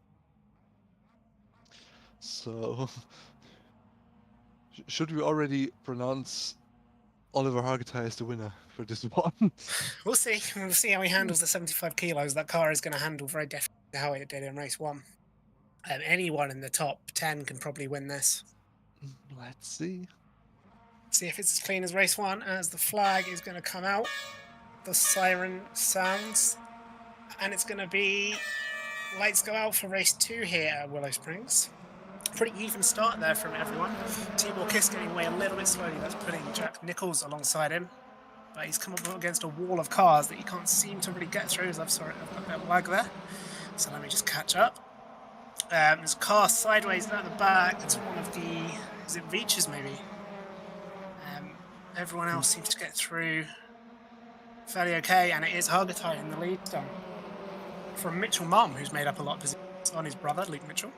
So should we already pronounce Oliver Hargitay as the winner for this one? We'll see. We'll see how he handles the 75 kilos. That car is going to handle very differently how it did in race 1. Anyone in the top 10 can probably win this. Let's see. See if it's as clean as race 1 as the flag is going to come out. The siren sounds. And it's going to be lights go out for race 2 here at Willow Springs. Pretty even start there from everyone. Tibor Kiss getting away a little bit slowly. That's putting Jack Nichols alongside him. But he's come up against a wall of cars that he can't seem to really get through. As I've got a bit of lag there. So let me just catch up. There's a car sideways at the back. It's one of the... Is it Veach's maybe? Everyone else seems to get through fairly okay. And it is Hargitay in the lead still. From Mitchell Mom, who's made up a lot of positions on his brother, Luke Mitchell.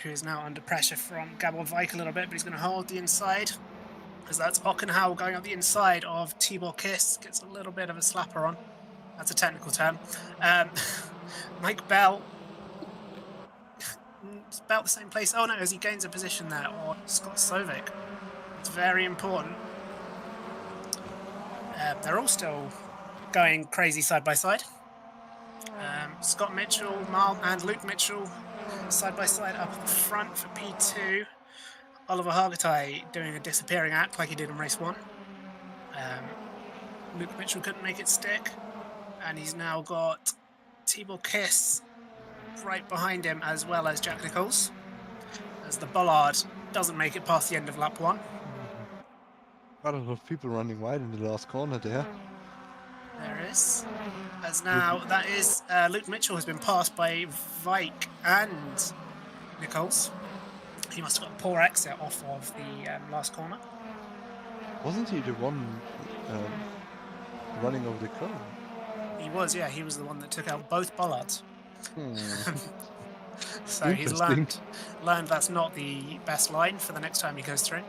Who is now under pressure from Gabor Vike a little bit, but he's going to hold the inside. As that's Ockenhau going up the inside of Tibor Kiss. Gets a little bit of a slapper on. That's a technical term. Mike Bell. It's about the same place. Oh no, as he gains a position there on Scott Sovic. It's very important. They're all still going crazy side by side. Scott Mitchell, Mal and Luke Mitchell side by side up at the front for P2. Oliver Hargitay doing a disappearing act like he did in race 1. Luke Mitchell couldn't make it stick, and he's now got Tibor Kiss right behind him, as well as Jack Nichols, as the Bollard doesn't make it past the end of lap 1. A lot of people running wide in the last corner there. There is. As now, that is Luke Mitchell has been passed by Vike and Nichols. He must have got a poor exit off of the last corner. Wasn't he the one running over the corner? He was, yeah. He was the one that took out both bollards. So he's learned that's not the best line for the next time he goes through.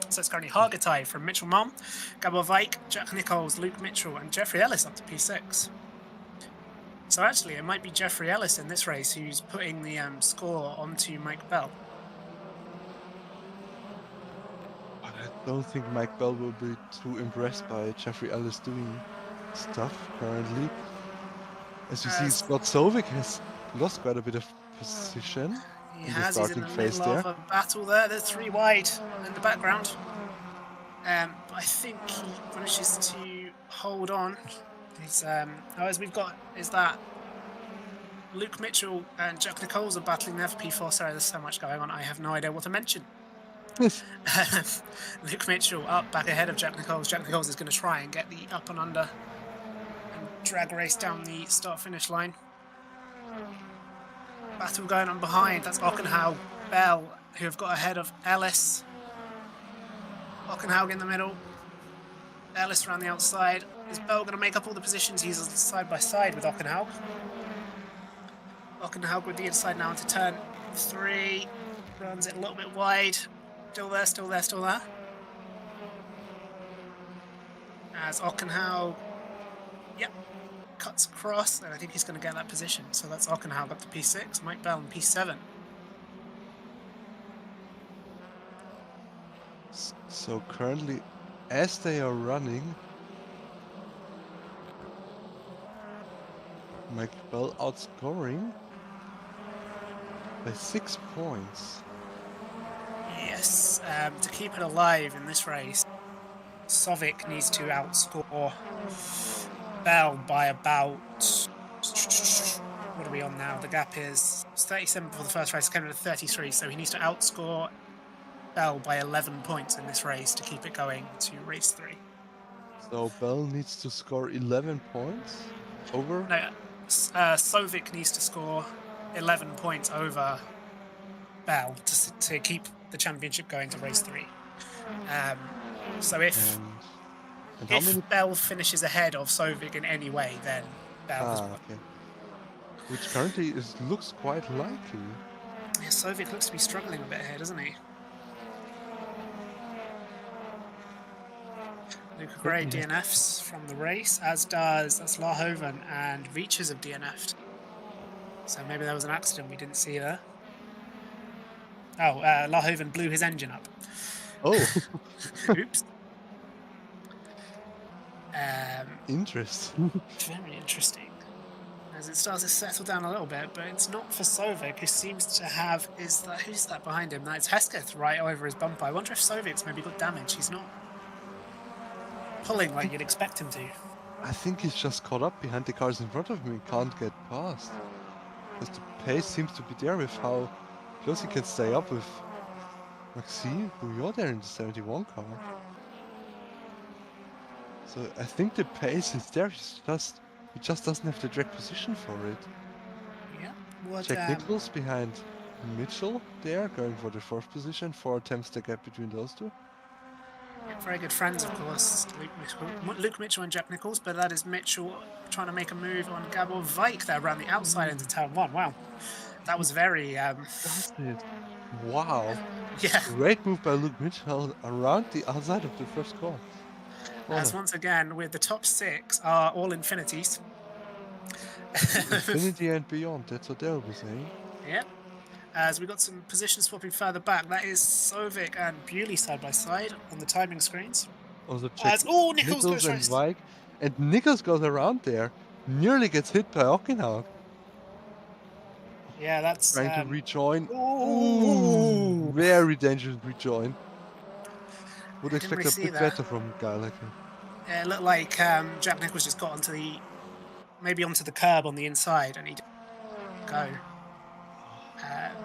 So it's currently Hargitay from Mitchell Mom, Gabor Vike, Jack Nichols, Luke Mitchell, and Jeffrey Ellis up to P6. So actually, it might be Jeffrey Ellis in this race who's putting the score onto Mike Bell. But I don't think Mike Bell will be too impressed by Jeffrey Ellis doing stuff currently. As you see, Scott Sovic has lost quite a bit of position. He has. He's in the middle of a battle there. There's 3 wide in the background. But I think he manages to hold on. He's, as we've got is that Luke Mitchell and Jack Nichols are battling there for P4. Sorry, there's so much going on. I have no idea what to mention. Luke Mitchell up back ahead of Jack Nichols. Jack Nichols is going to try and get the up and under and drag race down the start-finish line. Battle going on behind. That's Ockenhau, Bell, who have got ahead of Ellis. Ockenhau in the middle. Ellis around the outside. Is Bell going to make up all the positions? He's side by side with Ockenhau. Ockenhau with the inside now into turn 3. Runs it a little bit wide. Still there, still there, still there. As Ockenhau, yep, cuts across, and I think he's going to get that position. So that's Ockenhau up to P6, Mike Bell in P7. So currently, as they are running, Mike Bell outscoring by 6 points. Yes, to keep it alive in this race, Sovic needs to outscore Bell by about... What are we on now? The gap is 37 for the first race, came in at 33, so he needs to outscore Bell by 11 points in this race to keep it going to race 3. So Bell needs to score 11 points over. No, Sovic needs to score 11 points over Bell to keep the championship going to race 3. So if And how many? Bell finishes ahead of Sovic in any way, then Bell has won. Okay. Which currently looks quite likely. Yeah, Sovic looks to be struggling a bit here, doesn't he? Luca Gray DNFs from the race, as does Lahoven, and Reaches have DNF'd. So maybe there was an accident we didn't see there. Oh, Lahoven blew his engine up. Oh. Oops. Interesting. Very interesting. As it starts to settle down a little bit, but it's not for Sovic, who seems to have... Who's that behind him? That's Hesketh right over his bumper. I wonder if Sovic's maybe got damage. He's not pulling like you'd expect him to. I think he's just caught up behind the cars in front of him and can't get past. Because the pace seems to be there with how close he can stay up with Maxime, who you're there in the 71 car. So I think the pace is there, he just doesn't have the drag position for it. Yeah. Jack Nicholls behind Mitchell there, going for the 4th position, 4 attempts the gap between those two. Very good friends, of course, Luke Mitchell and Jack Nicholls, but that is Mitchell trying to make a move on Gabor Vike there around the outside into turn 1. Wow, that was very... That's it. Wow. Yeah. Great move by Luke Mitchell around the outside of the first corner. As once again, with the top 6 are all infinities. Infinity and beyond, that's what they'll be saying. Yep. As we got some position swapping further back, that is Sovic and Bewley side by side on the timing screens. Also check Nicholls goes and race. Vike. And Nicholls goes around there. Nearly gets hit by Ockenhaug. Yeah, that's... Trying to rejoin. Ooh. Very dangerous rejoin. Would expect really a bit better from a guy like him. Yeah, it looked like Jack Nicholls just got onto the curb on the inside and he didn't go.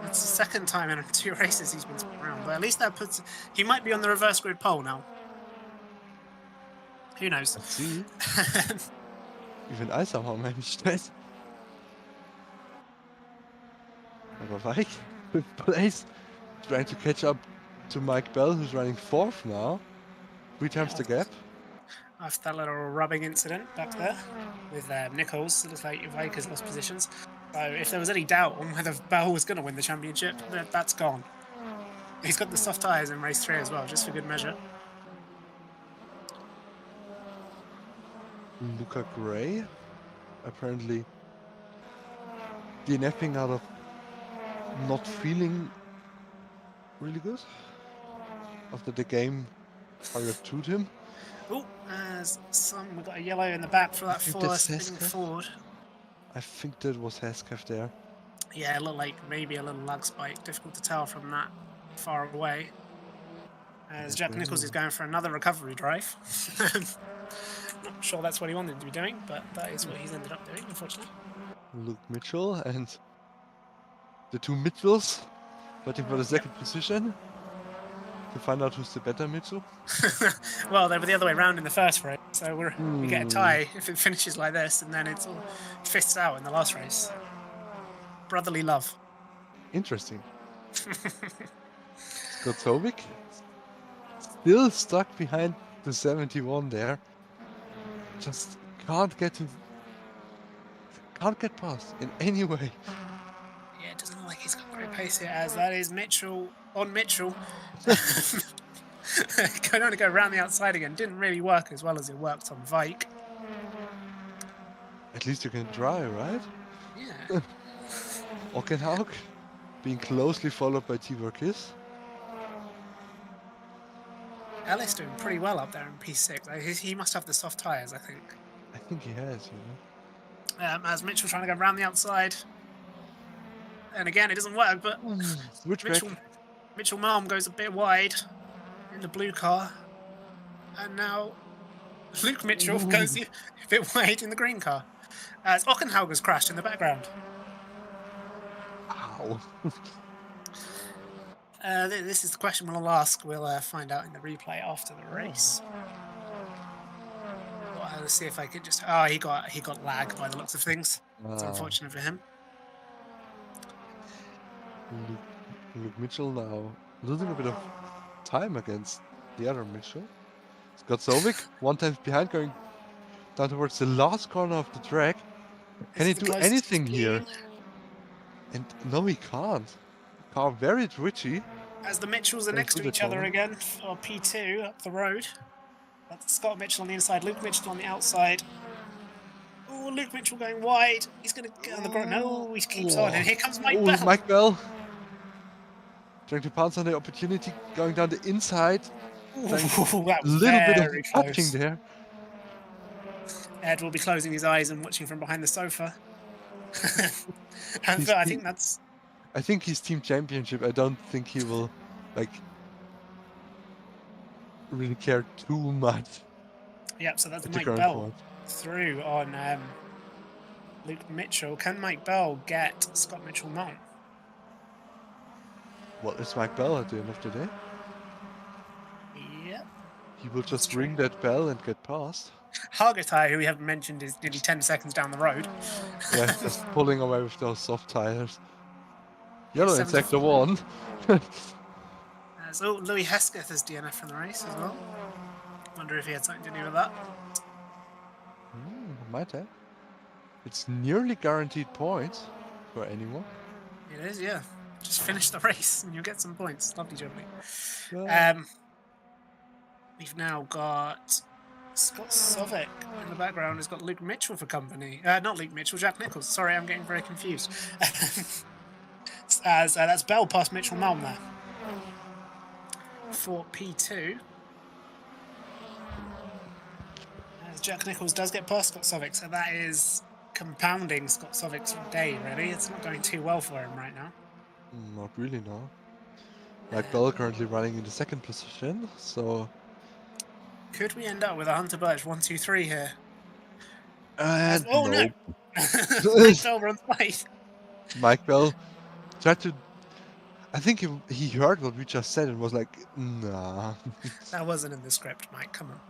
It's the second time in 2 races he's been spun around, but at least that puts... He might be on the reverse grid pole now. Who knows? Let's see. Even I somehow managed that. Aber Vike with place, trying to catch up to Mike Bell, who's running 4th now. 3 times the gap. After that little rubbing incident back there with Nicholls, it looks like Vike has lost positions. So if there was any doubt on whether Bell was going to win the championship, that's gone. He's got the soft tyres in race 3 as well, just for good measure. Luca Gray, apparently DNFing out of not feeling really good after the game fired to him. Oh, we got a yellow in the back for that spinning forward. I think that was Hesketh there. Yeah, it looked like maybe a little lag spike. Difficult to tell from that far away. As Jack Nicholls is going for another recovery drive. Not sure that's what he wanted to be doing, but that is what he's ended up doing, unfortunately. Luke Mitchell and the 2 Mitchells fighting for the 2nd position to find out who's the better Mitchell. Well, they were the other way around in the first race, so we get a tie if it finishes like this, and then it's all fists out in the last race. Brotherly love. Interesting. Scott Sovic still stuck behind the 71 there. Just can't get past in any way. Yeah, it doesn't look like he's got great pace here, as that is Mitchell on Mitchell. Going on to go around the outside again. Didn't really work as well as it worked on Vike. At least you can try, right? Yeah. Ockenhaug being closely followed by Tibor Kiss. Ellis doing pretty well up there in P6. He must have the soft tyres, I think. I think he has, you know. As Mitchell trying to go around the outside. And again, it doesn't work, but Mitchell Malm goes a bit wide in the blue car. And now Luke Mitchell goes a bit wide in the green car. As Ockenhaug has crashed in the background. Ow. This is the question we'll ask. We'll find out in the replay after the race. Well, let's see if I could just. Oh, he got lag by the looks of things. It's unfortunate for him. Luke Mitchell now losing a bit of time against the other Mitchell. Scott Sovic, 1 time behind, going down towards the last corner of the track. Can he do anything here? And no, he can't. Car very twitchy. As the Mitchells are next to each other again for P2 up the road. That's Scott Mitchell on the inside, Luke Mitchell on the outside. Oh, Luke Mitchell going wide. He's going to get on the ground. No, he keeps on. And here comes Mike Bell. Mike Bell. Trying to pounce on the opportunity, going down the inside. That was a little bit of close. touching there. Ed will be closing his eyes and watching from behind the sofa. I think that's... I think he's team championship. I don't think he will, like, really care too much. Yep, so that's Mike Bell through on Luke Mitchell. Can Mike Bell get Scott Mitchell Mount? Well, it's Mike Bell at the end of the day. Yep. He will just ring that bell and get past. Hargatai, who we haven't mentioned, is nearly 10 seconds down the road. Yeah, just pulling away with those soft tires. Yellow in sector 1. So Louis Hesketh is DNF from the race as well. Wonder if he had something to do with that. Might have. It's nearly guaranteed points for anyone. It is, yeah. Just finish the race and you'll get some points. Lovely jubbly. Yeah. We've now got Scott Sovic in the background. Has got Luke Mitchell for company. Not Luke Mitchell, Jack Nichols. Sorry, I'm getting very confused. That's Bell past Mitchell Malm there. For P2. As Jack Nichols does get past Scott Sovic, so that is compounding Scott Sovic's day, really. It's not going too well for him right now. Not really, no. Mike Bell currently running in the 2nd position, so... Could we end up with a Hunter Birch 1-2-3 here? Oh, no! Mike Bell runs late. Mike Bell tried to... I think he heard what we just said and was like, nah. That wasn't in the script, Mike. Come on.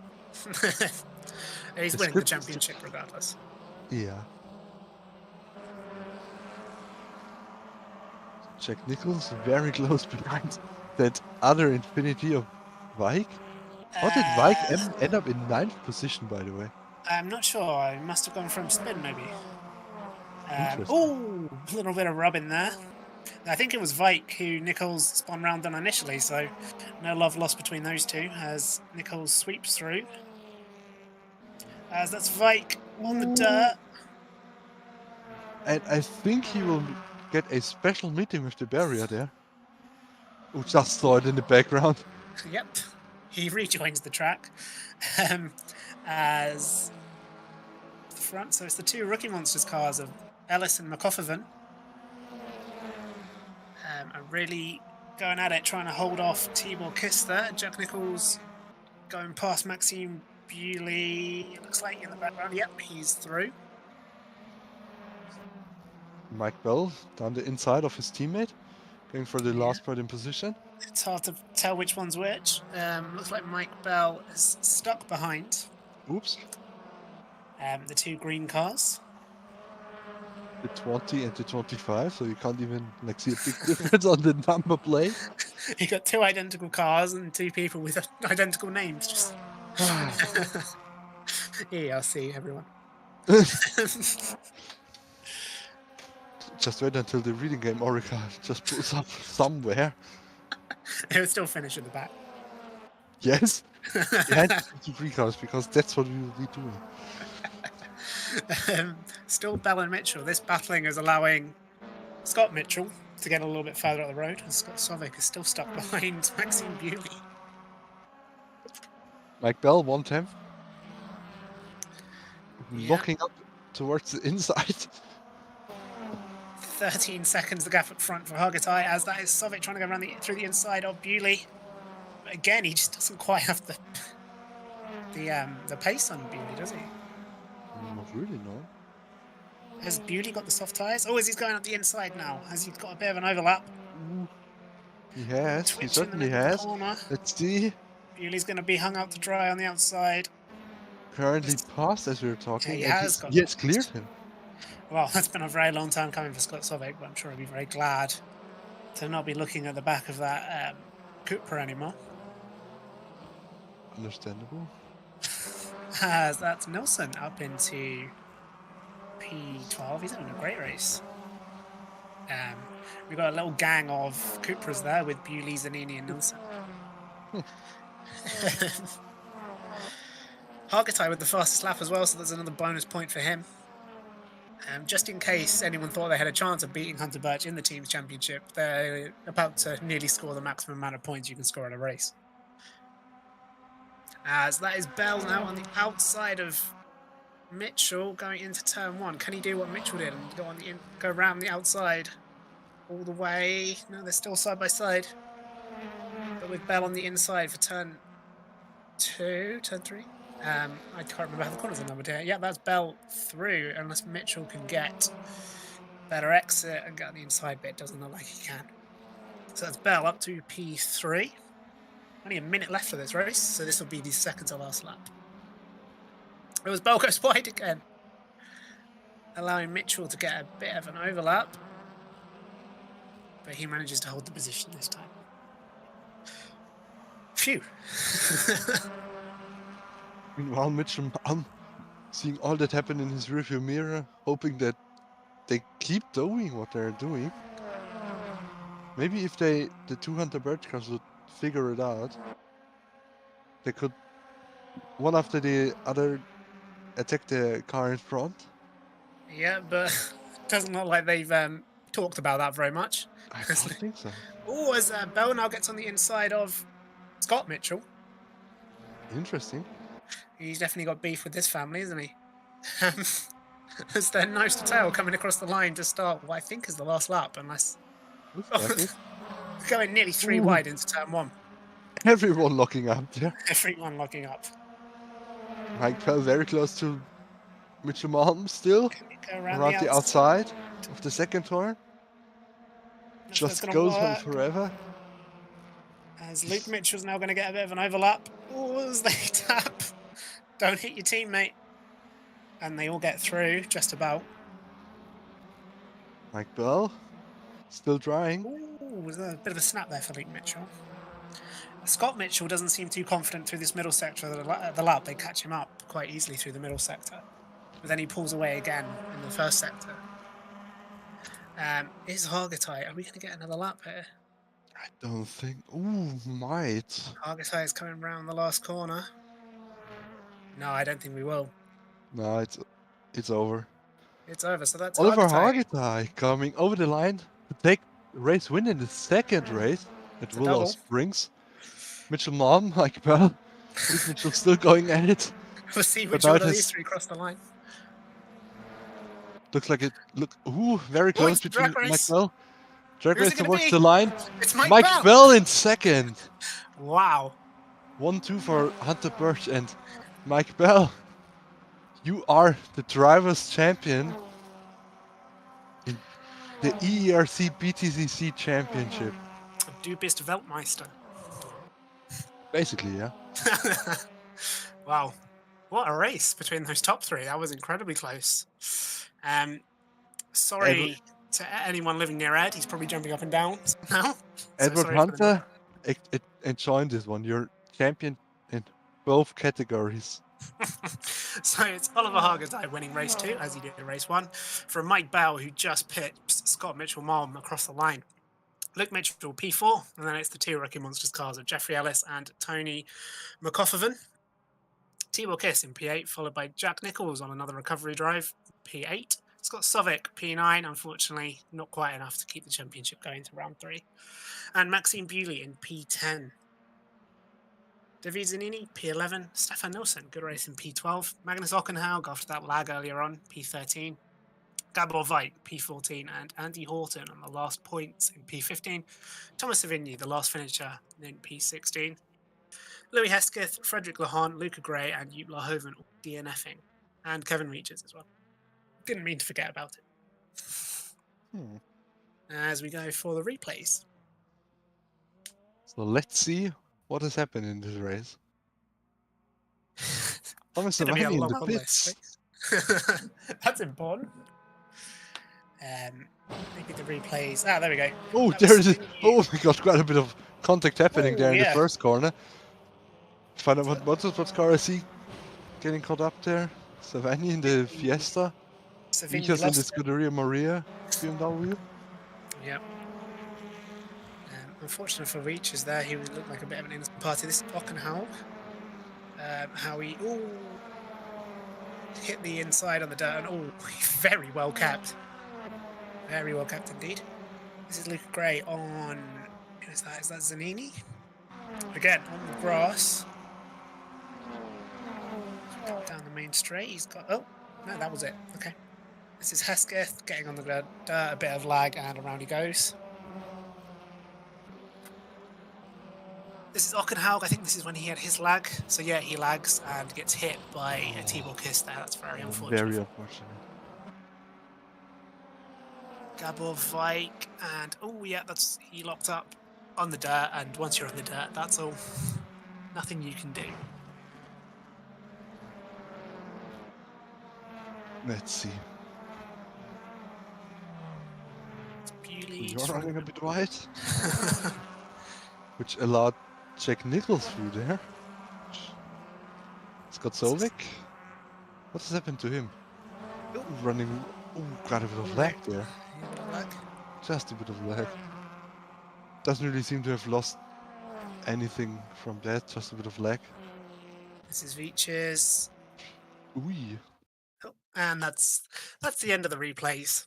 He's winning the championship regardless. Yeah. Jack Nichols very close behind that other infinity of Vike. How did Vike end up in 9th position, by the way? I'm not sure. I must have gone from spin, maybe. Oh, a little bit of rub in there. I think it was Vike who Nichols spun round on initially, so no love lost between those two as Nichols sweeps through. As that's Vike on the dirt. And I think he will get a special meeting with the barrier there. We just saw it in the background. Yep. He rejoins the track as the front. So it's the 2 Rookie Monsters cars of Ellis and McCoffervan. Are really going at it, trying to hold off Tibor Kiss there. Jack Nichols going past Maxime Bewley. It looks like in the background. Yep, he's through. Mike Bell down the inside of his teammate, going for the last podium position. It's hard to tell which one's which. Looks like Mike Bell is stuck behind. Oops. The 2 green cars. The 20 and the 25, so you can't even see a big difference on the number plate. You got 2 identical cars and 2 people with identical names. Just EERC, everyone. Just wait until the reading game Orica just pulls up somewhere. It will still finish at the back. Yes. Behind the 23 cars, because that's what we will be doing. Still Bell and Mitchell. This battling is allowing Scott Mitchell to get a little bit further up the road, and Scott Sovic is still stuck behind Maxime Bewley. Mike Bell, 1/10. Locking up towards the inside. 13 seconds the gap up front for Hargatai, as that is Sovic trying to go around through the inside of Bewley. But again, he just doesn't quite have the pace on Bewley, does he? Not really, no. Has Bewley got the soft tyres? Oh, as he's going up the inside now. Has he got a bit of an overlap? He has. He Twitch in the certainly middle of the has. corner. Let's see. Bewley's going to be hung out to dry on the outside. Currently paused as we were Yeah, talking, he and has got. he has cleared him. Well, that's been a very long time coming for Scott Sovic, but I'm sure he'll be very glad to not be looking at the back of that Cooper anymore. Understandable. As that's Nilsson up into P12. He's having a great race. We've got a little gang of Cupras there with Bewley, Zanini, and Nilsson. Hargitay with the fastest lap as well, so that's another bonus point for him. Just in case anyone thought they had a chance of beating Hunter Birch in the team's championship, they're about to nearly score the maximum amount of points you can score in a race. As that is Bell now on the outside of Mitchell going into turn 1. Can he do what Mitchell did and go around the outside all the way? No, they're still side by side. But with Bell on the inside for turn 2, turn 3. I can't remember how the corners are numbered here. Yeah, that's Bell through, unless Mitchell can get better exit and get on the inside bit. Doesn't look like he can. So that's Bell up to P3. Only a minute left of this race, so this will be the second to last lap. It was Bell goes wide again, allowing Mitchell to get a bit of an overlap, but he manages to hold the position this time. Phew. Meanwhile, Mitchell seeing all that happen in his rearview mirror, hoping that they keep doing what they're doing. Maybe if the two Hunter Birch cars would figure it out, they could, one after the other, attack the car in front. Yeah, but it doesn't look like they've talked about that very much. I don't think so. Oh, as Bell now gets on the inside of Scott Mitchell. Interesting. He's definitely got beef with this family, isn't he? As their nose to tail coming across the line to start what I think is the last lap, unless going nearly 3 wide into turn 1. Everyone locking up there. Everyone locking up. Mike fell very close to Mitchell Malm still. Can he go around Around the outside of the second turn. Just goes on forever. As Luke Mitchell's now going to get a bit of an overlap. Oh, as they tap. Don't hit your teammate. And they all get through, just about. Mike Bell, still trying. Ooh, was a bit of a snap there for Luke Mitchell. Scott Mitchell doesn't seem too confident through this middle sector of the lap. They catch him up quite easily through the middle sector. But then he pulls away again in the first sector. Is Hargitay? Are we going to get another lap here? I don't think. Ooh, might. Hargitay is coming round the last corner. No, I don't think we will. No, it's over. It's over. So that's Oliver Hargitay. Hargitay coming over the line to take race win in the second race at Willow Springs. Mitchell Malm, Mike Bell. Luke Mitchell still going at it. We'll see which one of these three cross the line. Looks like it. Ooh, very close between Mike Bell. Drag race towards the line. It's Mike Bell in second. Wow. 1-2 for Hunter Birch and Mike Bell. You are the drivers' champion in the EERC BTCC Championship. Du bist Weltmeister. Basically, yeah. Wow. What a race between those top 3. That was incredibly close. Sorry to anyone living near Ed. He's probably jumping up and down now. Edward Hunter, enjoying this one. You're champion in both categories. So it's Oliver Hargitay winning race 2, as he did in race 1, from Mike Bell, who just pips Scott Mitchell-Malm across the line. Luke Mitchell, P4, and then it's the 2 Rookie Monsters cars of Jeffrey Ellis and Tony McCoffervan. T-Will Kiss in P8, followed by Jack Nichols on another recovery drive, P8. Scott Sovic, P9, unfortunately not quite enough to keep the championship going to round 3. And Maxime Bewley in P10. David Zanini, P11. Stefan Nilsson, good race in P12. Magnus Ockenhaug, after that lag earlier on, P13. Gabor Veit, P14. And Andy Horton on the last points in P15. Thomas Savigny, the last finisher, in P16. Louis Hesketh, Frederick Lahon, Luca Gray, and Joop Lahoven all DNFing. And Kevin Reaches as well. Didn't mean to forget about it. As we go for the replays. So let's see what has happened in this race. Thomas It's going to be a Savani in the long pits. race. That's important. Maybe the replays. Ah, there we go. Oh, That was there it is. something new. Oh my god, quite a bit of contact happening Oh, there in the yeah. first corner. Find out So- what car I see getting caught up there. Savani in the Fiesta. Savigny Vikas in the lost it. Scuderia Maria BMW. Yep. Unfortunate for Reaches there, he would look like a bit of an innocent party. This is Ockenhau. How he hit the inside on the dirt, and very well kept. Very well kept indeed. This is Luca Gray on. Who is that? Is that Zanini? Again on the grass. Cut down the main straight. He's got. Oh no, that was it. Okay. This is Hesketh getting on the dirt. A bit of lag, and around he goes. This is Ockenhaug. I think this is when he had his lag. So yeah, he lags and gets hit by a T-ball kiss there. That's very unfortunate. Very unfortunate. Gabor Vike and he locked up on the dirt, and once you're on the dirt, that's all. Nothing you can do. Let's see. It's Bewley. You're running a bit wide. Which allowed Jack Nichols through there. Scott Solvik. What has happened to him? Ooh. Running. Oh, got a bit of lag there. Yeah, a bit of lag. Just a bit of lag. Doesn't really seem to have lost anything from that, just a bit of lag. This is Veaches. Ooh. Oh, and that's the end of the replays.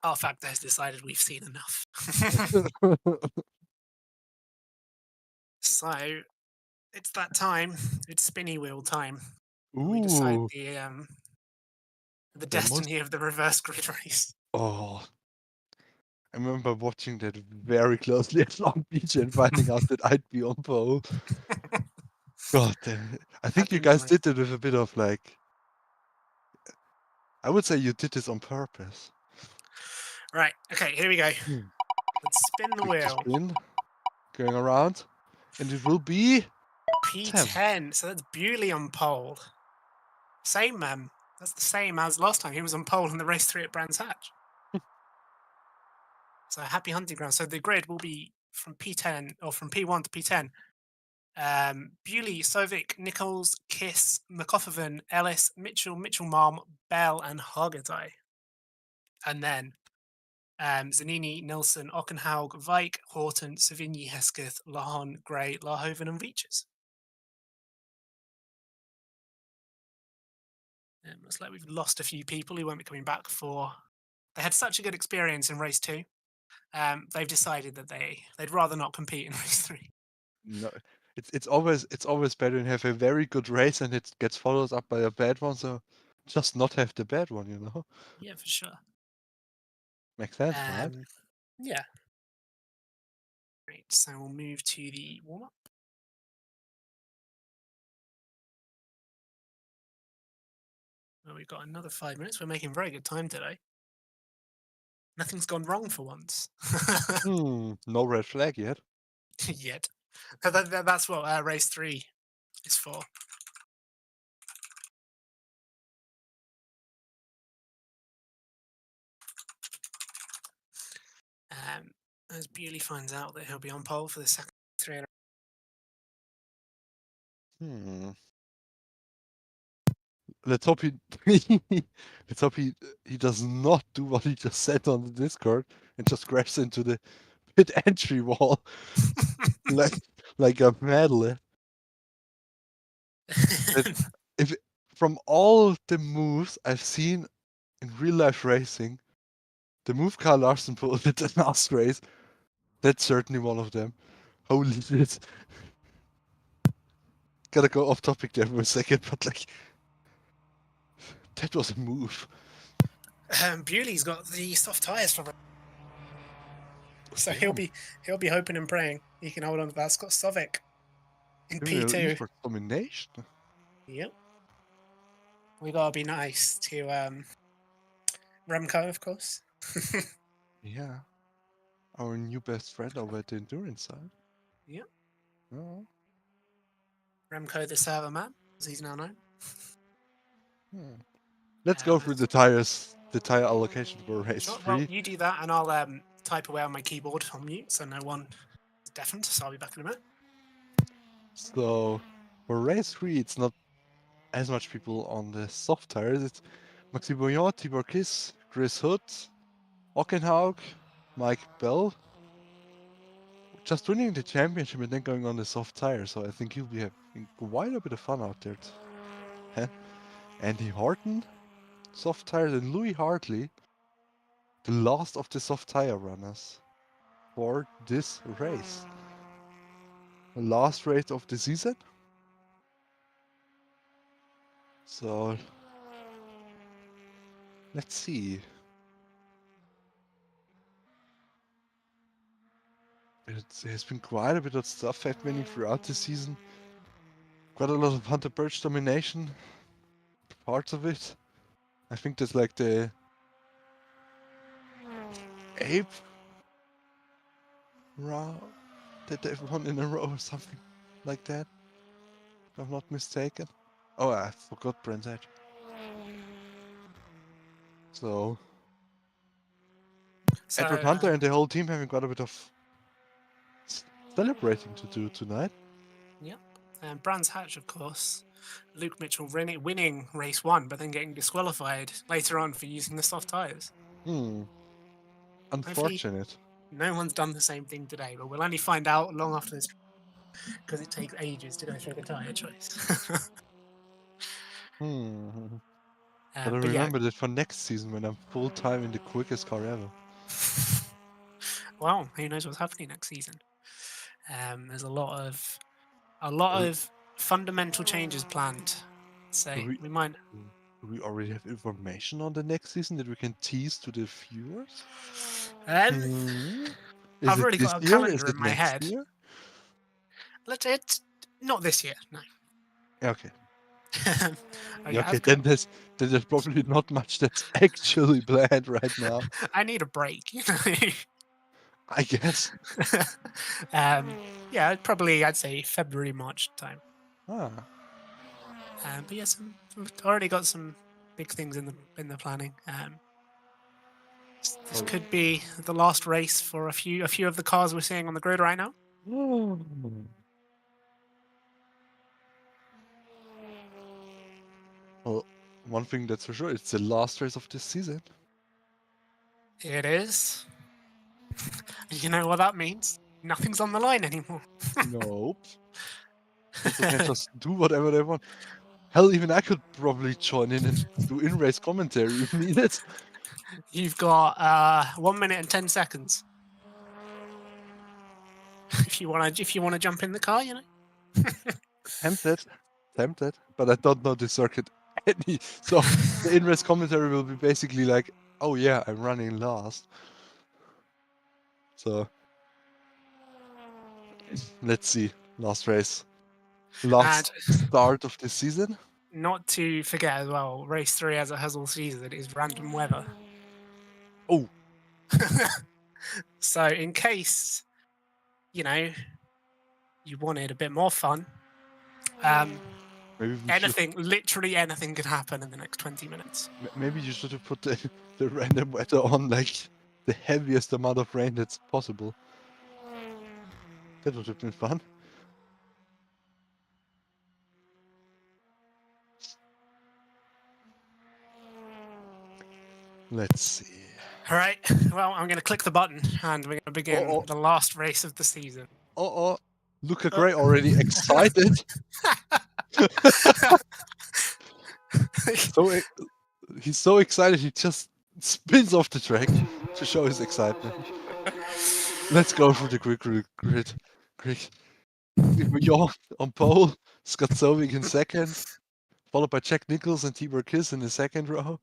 Our factor has decided we've seen enough. So it's that time. It's spinny wheel time. We decide Ooh. the destiny of the reverse grid race. Oh. I remember watching that very closely at Long Beach and finding out that I'd be on pole. God damn it. I think you guys did it with a bit of like... I would say you did this on purpose. Right, okay, here we go. Let's spin the wheel. Spin, going around, and it will be... P10, so that's Bewley on pole. Same, that's the same as last time. He was on pole in the race 3 at Brands Hatch. So happy hunting ground. So the grid will be from P10 or from P1 to P10. Bewley, Sovic, Nichols, Kiss, McCoffervan, Ellis, Mitchell, Malm, Bell, and Hargadai. And then Zanini, Nilsson, Ockenhaug, Vike, Horton, Savigny, Hesketh, Lahon, Gray, Lahoven, and Veaches. Looks like we've lost a few people who won't be coming back for. They had such a good experience in race 2. They've decided that they'd rather not compete in race 3. No, it's always better to have a very good race and it gets followed up by a bad one. So just not have the bad one, you know. Yeah, for sure. Makes sense, right? Yeah. Great. So we'll move to the warm up. Well, we've got another 5 minutes. We're making very good time today. Nothing's gone wrong for once. No red flag yet. Yet. That's what race 3 is for. As Bewley finds out that he'll be on pole for the second 3. Let's hope he let's hope he does not do what he just said on the Discord and just crashes into the pit entry wall like a medley. If from all the moves I've seen in real life racing, the move Carl Larson pulled at the last race, that's certainly one of them. Holy shit. Gotta go off topic there for a second, but like that was a move. Bewley's got the soft tires for so he'll be hoping and praying he can hold on to that. Scott Sovic in P2 for domination. Yep. We gotta be nice to Remco, of course. Yeah. Our new best friend over at the endurance side. Yep. Oh, Remco the server man, as he's now known. hmm. Let's go through the tire allocation for race Sure. Well, 3. you do that, and I'll type away on my keyboard on mute, so no one is deafened. So I'll be back in a minute. So for race 3, it's not as much people on the soft tires. It's Maxime Bouillon, Tibor Kiss, Chris Hood, Ockenhaug, Mike Bell. Just winning the championship and then going on the soft tire, so I think he'll be having quite a bit of fun out there. Andy Horton, soft tires, and Louis Hartley, the last of the soft tire runners for this race. The last race of the season. So let's see. There's been quite a bit of stuff happening throughout the season. Quite a lot of Hunter Birch domination parts of it. I think there's like the 8th round that they've won in a row or something like that. If I'm not mistaken. Oh, I forgot Brent's Edge. So Edward Hunter and the whole team having quite a bit of celebrating to do tonight. Yep. And Brands Hatch, of course. Luke Mitchell winning race 1, but then getting disqualified later on for using the soft tires. Unfortunate. No one's done the same thing today, but we'll only find out long after this because it takes ages to go through the tire choice. But I remember that for next season when I'm full time in the quickest car ever. Well, who knows what's happening next season? There's a lot of fundamental changes planned. So we might. Do we already have information on the next season that we can tease to the viewers? I've already got a calendar in my head. Year? It's not this year, no. Okay. Okay, then there's probably not much that's actually planned right now. I need a break, you know. I guess. Yeah, probably I'd say February, March time. But yes, we've already got some big things in the planning. This could be the last race for a few of the cars we're seeing on the grid right now. Well, one thing that's for sure, it's the last race of this season. It is. You know what that means? Nothing's on the line anymore. Nope. People can just do whatever they want. Hell, even I could probably join in and do in-race commentary if needed. You've got 1 minute and 10 seconds. If you wanna jump in the car, you know. Tempted, but I don't know the circuit any. So the in-race commentary will be basically like, "Oh yeah, I'm running last." So let's see, last race, last start of the season. Not to forget as well, race 3 as it has all season is random weather. Oh. So in case, you know, you wanted a bit more fun, literally anything could happen in the next 20 minutes. Maybe you should have put the random weather on like the heaviest amount of rain that's possible. That would have been fun. Let's see. All right. Well, I'm going to click the button and we're going to begin the last race of the season. Luca Gray already excited. He's so excited he just spins off the track to show his excitement. Let's go through the quick grid. You're on pole, Scott Sovic in second, followed by Jack Nichols and Tibor Kiss in the second row.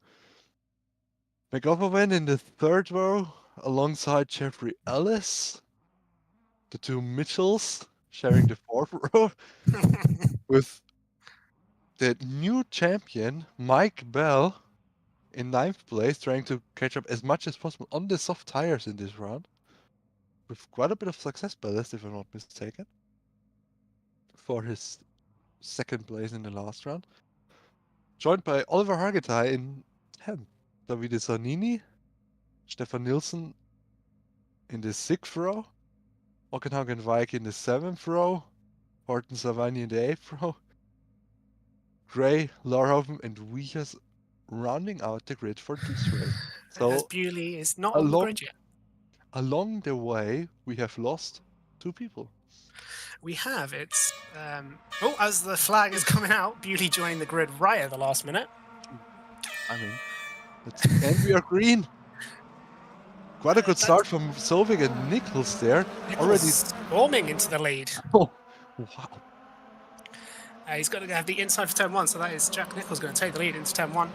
McGovern in the third row, alongside Jeffrey Ellis. The two Mitchells sharing the fourth row, with the new champion, Mike Bell, in 9th place, trying to catch up as much as possible on the soft tires in this round. with quite a bit of success by this, if I'm not mistaken, for his second place in the last round. Joined by Oliver Hargitay in 10th, Davide Zanini, Stefan Nielsen in the 6th row, Ockenhagen Weik in the 7th row, Horton Savani in the 8th row, Gray, Larhoven, and Wiechers rounding out the grid for this race. As So Bewley is not on the grid yet. along the way, we have lost 2 people. We have. It's as the flag is coming out, Bewley joined the grid right at the last minute. I mean, and we are green. Quite a good start from Sovik and Nichols there. Already storming into the lead. Oh, wow. He's got to have the inside for turn 1, so that is Jack Nichols going to take the lead into turn 1.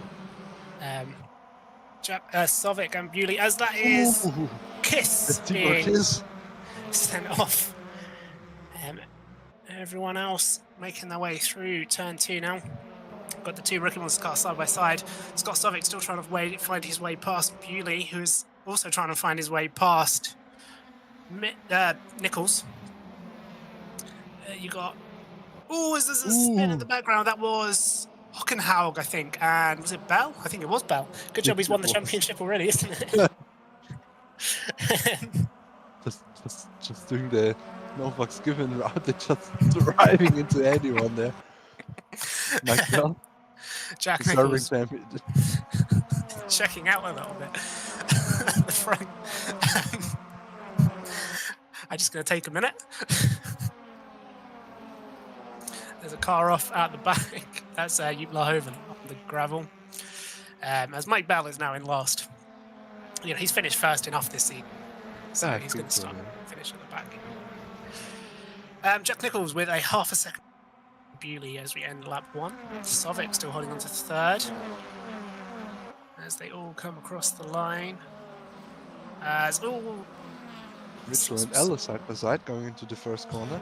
Sovik and Bewley, as that is Kiss being sent off. Everyone else making their way through turn 2 now. Got the 2 rookie monster cars side by side. Scott Sovik still trying to find his way past Bewley, who's also trying to find his way past Nichols. You got... there's a spin in the background. That was Hockenhaug, I think. And was it Bell? I think it was Bell. Good job he's won the championship already, isn't it? just doing the no fucks given route. They're just driving into anyone there. Like Bell. Jack Nichols checking out a little bit at the front. I'm just going to take a minute. There's a car off at the back. That's Lahoven on the gravel. As Mike Bell is now in last. You know, he's finished first enough this season, so he's going to finish at the back. Jack Nichols with a half a second. Bewley as we end lap 1. Sovik still holding on to 3rd. As they all come across the line. Mitchell and Ellis side by side going into the first corner.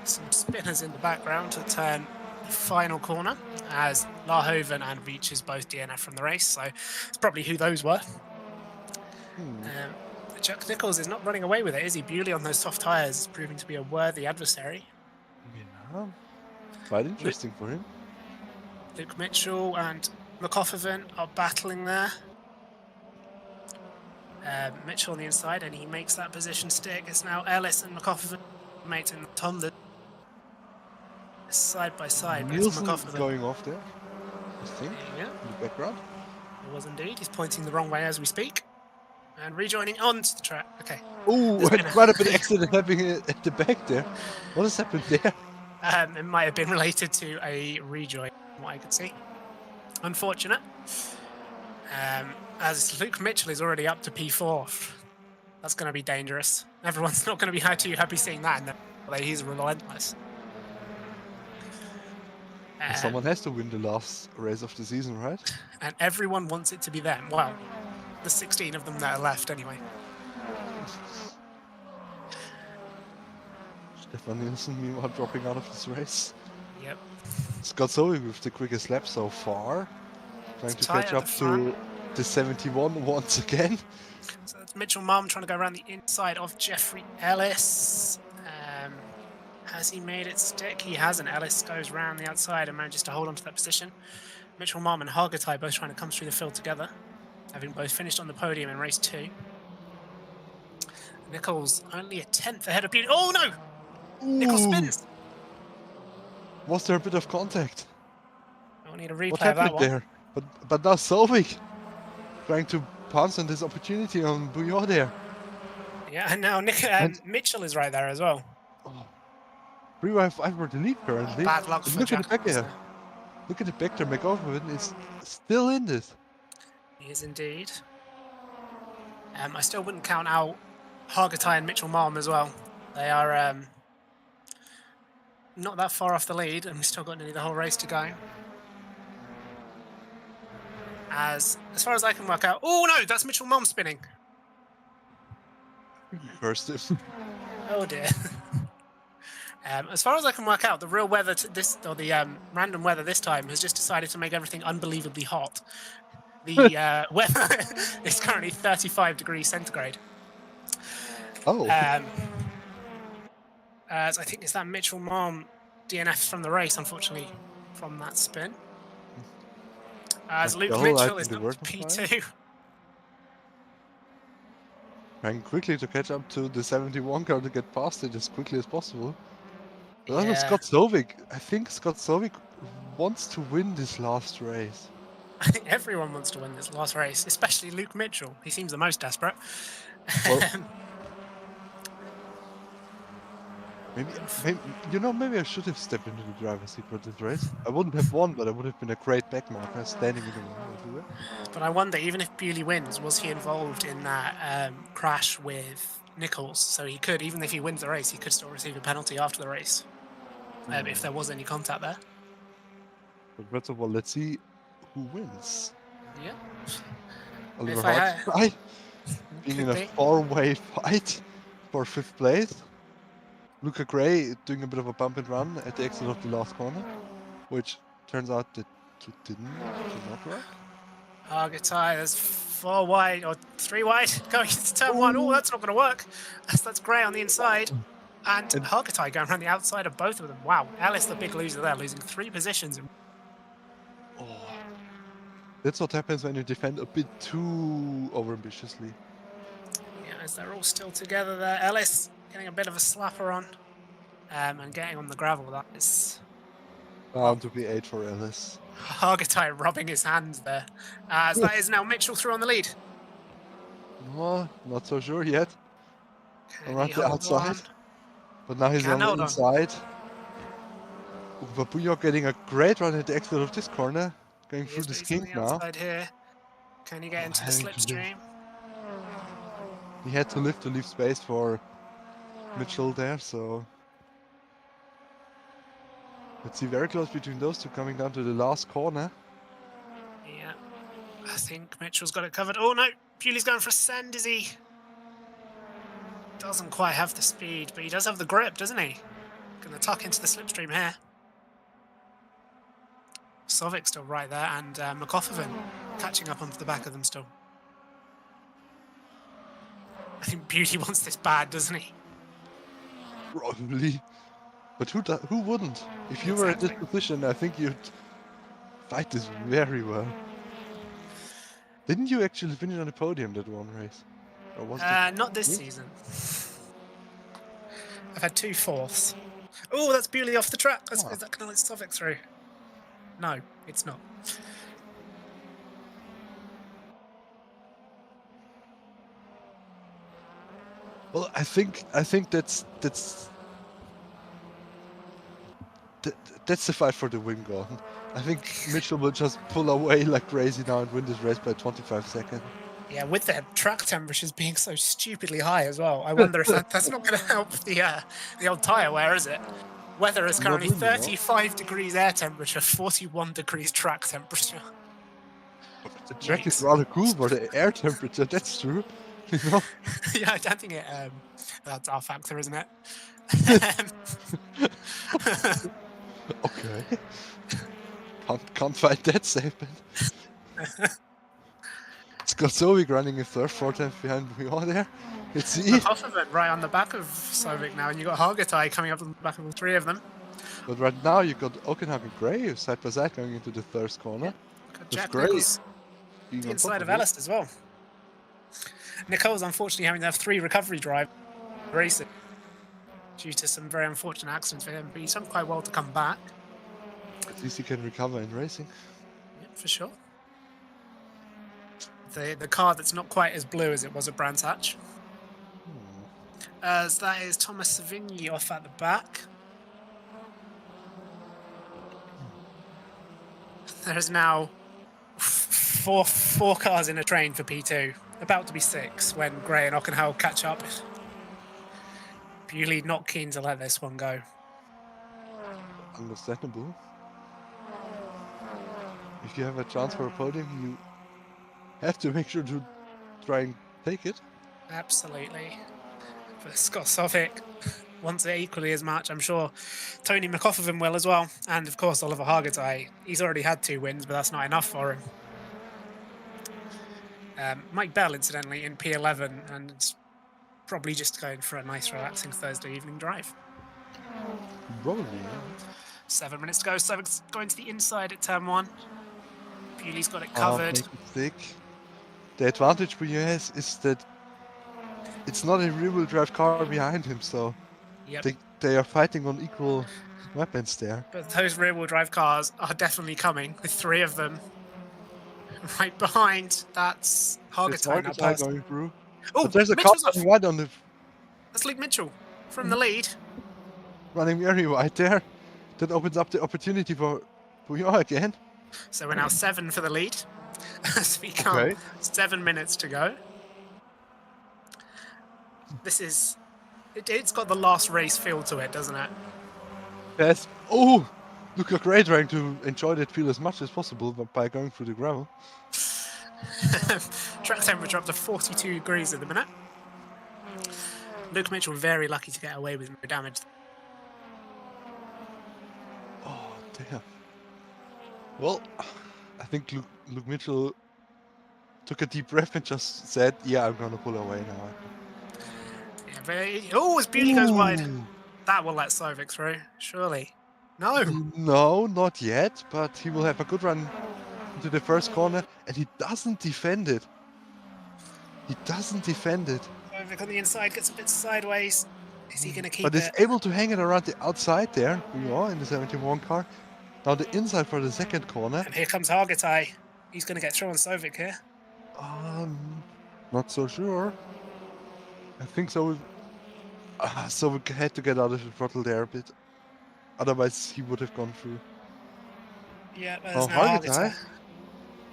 Some spinners in the background to turn the final corner, as Lahoven and Wiechers both DNF from the race, so it's probably who those were. Jack Nichols is not running away with it, is he? Bewley on those soft tyres is proving to be a worthy adversary. Yeah, quite interesting for him. Luke Mitchell and McCoffervan are battling there. Mitchell on the inside, and he makes that position stick. It's now Ellis and McCoffervan mates in Tom side by side. Nielsen is going off there, I think, in the background. It was indeed. He's pointing the wrong way as we speak. And rejoining onto the track. Okay. Quite a bit of accident happening at the back there. What has happened there? It might have been related to a rejoin, from what I could see. Unfortunate. As Luke Mitchell is already up to P4. That's going to be dangerous. Everyone's not going to be too happy seeing that. No, he's relentless. Someone has to win the last race of the season, right? And everyone wants it to be them. Well, the 16 of them that are left anyway. Stefan Nielsen, meanwhile, dropping out of this race. Yep. Scott Zoe with the quickest lap so far. Trying to catch up to the 71 once again. So that's Mitchell Mum trying to go around the inside of Jeffrey Ellis. Has he made it stick? He hasn't. Ellis goes round the outside and manages to hold on to that position. Mitchell Mum and Hargitay both trying to come through the field together, having both finished on the podium in race 2. Nichols only a 10th ahead of Bewley. Oh no! Nichols spins! Was there a bit of contact? I'll need a replay what of that happened one. There? But now Sovik trying to pounce on this opportunity on Bouillon there. Yeah, and now Mitchell is right there as well. 3-5 for the lead currently. Bad luck for Look Jack at the back there. Look at the back there. McGovern is still in this. He is indeed. I still wouldn't count out Hargitay and Mitchell Malm as well. They are not that far off the lead, and we've still got nearly the whole race to go. As far as I can work out... Oh no, that's Mitchell Malm spinning. First. Oh dear. As far as I can work out, the real weather the random weather this time has just decided to make everything unbelievably hot. The weather is currently 35 degrees centigrade. Oh, As I think it's that Mitchell Mom DNF from the race, unfortunately, from that spin. As like Luke the whole Mitchell I is think the up to word was fine. P2. Trying quickly to catch up to the 71 car to get past it as quickly as possible. But that was Yeah, Scott Sovic. I think Scott Sovic wants to win this last race. I think everyone wants to win this last race, especially Luke Mitchell. He seems the most desperate. Well, maybe I should have stepped into the driver's seat for this race. I wouldn't have won, but I would have been a great backmarker standing in the wall everywhere. But I wonder, even if Bewley wins, was he involved in that crash with Nichols? So he could, even if he wins the race, he could still receive a penalty after the race, if there was any contact there. But first of all, let's see who wins. Yeah. Oliver If I had, Hartstein being could in a be. four-way fight for 5th place. Luca Gray doing a bit of a bump and run at the exit of the last corner, which turns out that it did not work. Hargitay, there's 4 wide or 3 wide going into turn 1. Oh, that's not going to work. That's Gray on the inside. And Hargitay going around the outside of both of them. Wow, Ellis the big loser there, losing 3 positions. Oh, that's what happens when you defend a bit too overambitiously. Yeah, as they're all still together there. Ellis getting a bit of a slapper on and getting on the gravel. That is Bound to be 8 for Ellis. Hargitay rubbing his hands there. As that is now Mitchell through on the lead. No, not so sure yet. Can Around he the hold outside. on? But now he's Can on the hold on. inside. Babuyo getting a great run at the exit of this corner. Going through the He's on skink the now. outside here. Can he get into the slipstream? He had to lift to leave space for Mitchell there, so let's see, very close between those two coming down to the last corner. Yeah, I think Mitchell's got it covered. Oh no, Bewley's going for a send, is he? Doesn't quite have the speed, but he does have the grip, doesn't he? Gonna tuck into the slipstream here. Sovic still right there, and McCoffervan catching up onto the back of them still. I think Bewley wants this bad, doesn't he? Probably. But who wouldn't? If you were in this position, I think you'd fight this very well. Didn't you actually finish on the podium that one race? Or was it not this season. I've had 2 fourths. Oh, that's Bewley off the track. Is that going to let Sovic through? No, it's not. Well, I think that's the fight for the win, Gordon. I think Mitchell will just pull away like crazy now and win this race by 25 seconds. Yeah, with the track temperatures being so stupidly high as well, I wonder if that's not going to help the old tyre wear, is it? Weather is currently 35 degrees air temperature, 41 degrees track temperature. The track is rather cool for the air temperature, that's true. You know? Yeah, I don't think that's our factor, isn't it? Okay. Can't fight that statement. Scott Sovic running in third, 4 times behind Bouillon there. Let's see. Right on the back of Sovic now, and you've got Hargitay coming up on the back of all 3 of them. But right now you've got Okenhag and Gray side by side going into the third corner. Yeah. Jack Nichols being the inside of Ellis as well. Nichols unfortunately having to have 3 recovery drive races due to some very unfortunate accidents for him, but he's done quite well to come back. At least he can recover in racing. Yeah, for sure. The car that's not quite as blue as it was at Brands Hatch. As that is Thomas Savigny off at the back. There is now four cars in a train for P2. About to be 6 when Gray and Ockenhall catch up. Bewley not keen to let this one go. Understandable. If you have a chance for a podium, you have to make sure to try and take it. Absolutely. For Scott Sovic wants it equally as much. I'm sure Tony McCoffervan will as well. And of course, Oliver Hargitay. He's already had 2 wins, but that's not enough for him. Mike Bell, incidentally, in P11, and Probably just going for a nice, relaxing Thursday evening drive. Probably, yeah. 7 minutes to go. So it's going to the inside at turn 1. Bewley's got it covered. Make it stick. The advantage Buyo has is that it's not a rear-wheel drive car behind him, so Yep. they are fighting on equal weapons there. But those rear-wheel drive cars are definitely coming, with 3 of them right behind. That's It's Hargatai now Marketai passed. going through. Oh, But there's a car Mitchell's off. running wide on the That's Luke Mitchell from the lead. running very wide there. That opens up the opportunity for Buyo again. So we're now 7 for the lead. As we come, Okay. 7 minutes to go. This is... It's got the last race feel to it, doesn't it? Yes. Oh! Look at Gray trying to enjoy that feel as much as possible by going through the gravel. Track temperature up to 42 degrees at the minute. Luke Mitchell very lucky to get away with no damage. Oh, damn. Well, I think Luke Mitchell took a deep breath and just said, yeah, I'm gonna pull away now. Yeah, oh, as Bewley goes wide. Ooh. That will let Sovic through, surely. No. No, not yet, but he will have a good run into the first corner, and he doesn't defend it. He doesn't defend it. Sovic on the inside gets a bit sideways. Is he going to keep But it? is able to hang it around the outside there. We are in the 71 car. Now the inside for the second corner. And here comes Hargatai. He's going to get through on Sovic here. Not so sure. I think so. So we had to get out of the throttle there a bit. Otherwise, he would have gone through. Yeah, there's now Hargatai.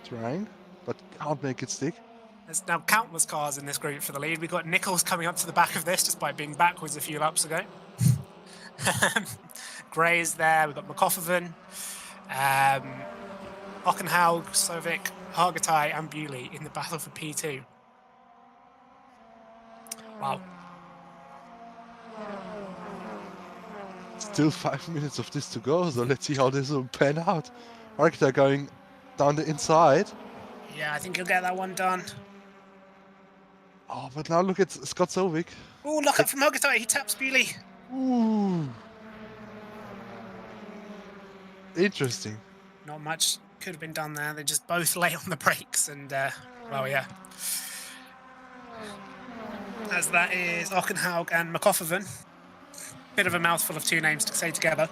Trying, but can't make it stick. There's now countless cars in this group for the lead. We've got Nichols coming up to the back of this, despite being backwards a few laps ago. Gray is there. We've got McCoffervan, Hockenhaug, Sovic, Hargatai, and Bewley in the battle for P2. Wow. Still 5 minutes of this to go, so let's see how this will pan out. Hargatai going down the inside. Yeah, I think he'll get that one done. Oh, but now look at Scott Sovic. Oh, look up from Hargatai. He taps Bewley. Ooh. Interesting. Not much could have been done there. They just both lay on the brakes and, well, yeah. As that is Hockenhaug and McCoffervan. Bit of a mouthful of 2 names to say together.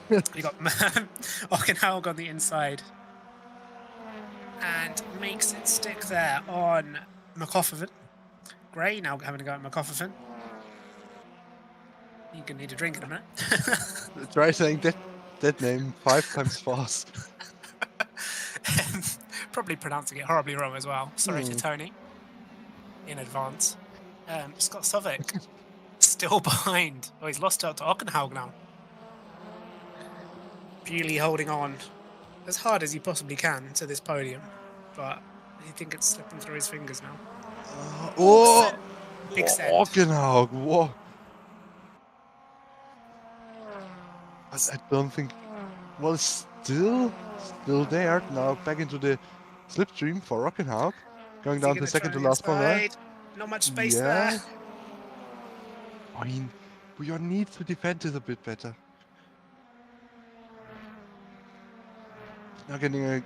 You got Hockenhaug on the inside. And makes it stick there on McCoffervan. Gray now having to go at McCoffervan. You're going to need a drink in a minute. Try saying that name 5 times fast. Probably pronouncing it horribly wrong as well. Sorry to Tony in advance. Scott Sovic still behind. Oh, he's lost out to Hockenhaug now. Bewley holding on as hard as he possibly can to this podium, but I think it's slipping through his fingers now. Big send. Hockenhaug, whoa. I don't think... Well, still there. Now back into the slipstream for Hockenhaug. Going down to second to last corner. Not much space there. I mean, we need to defend it a bit better. Now getting a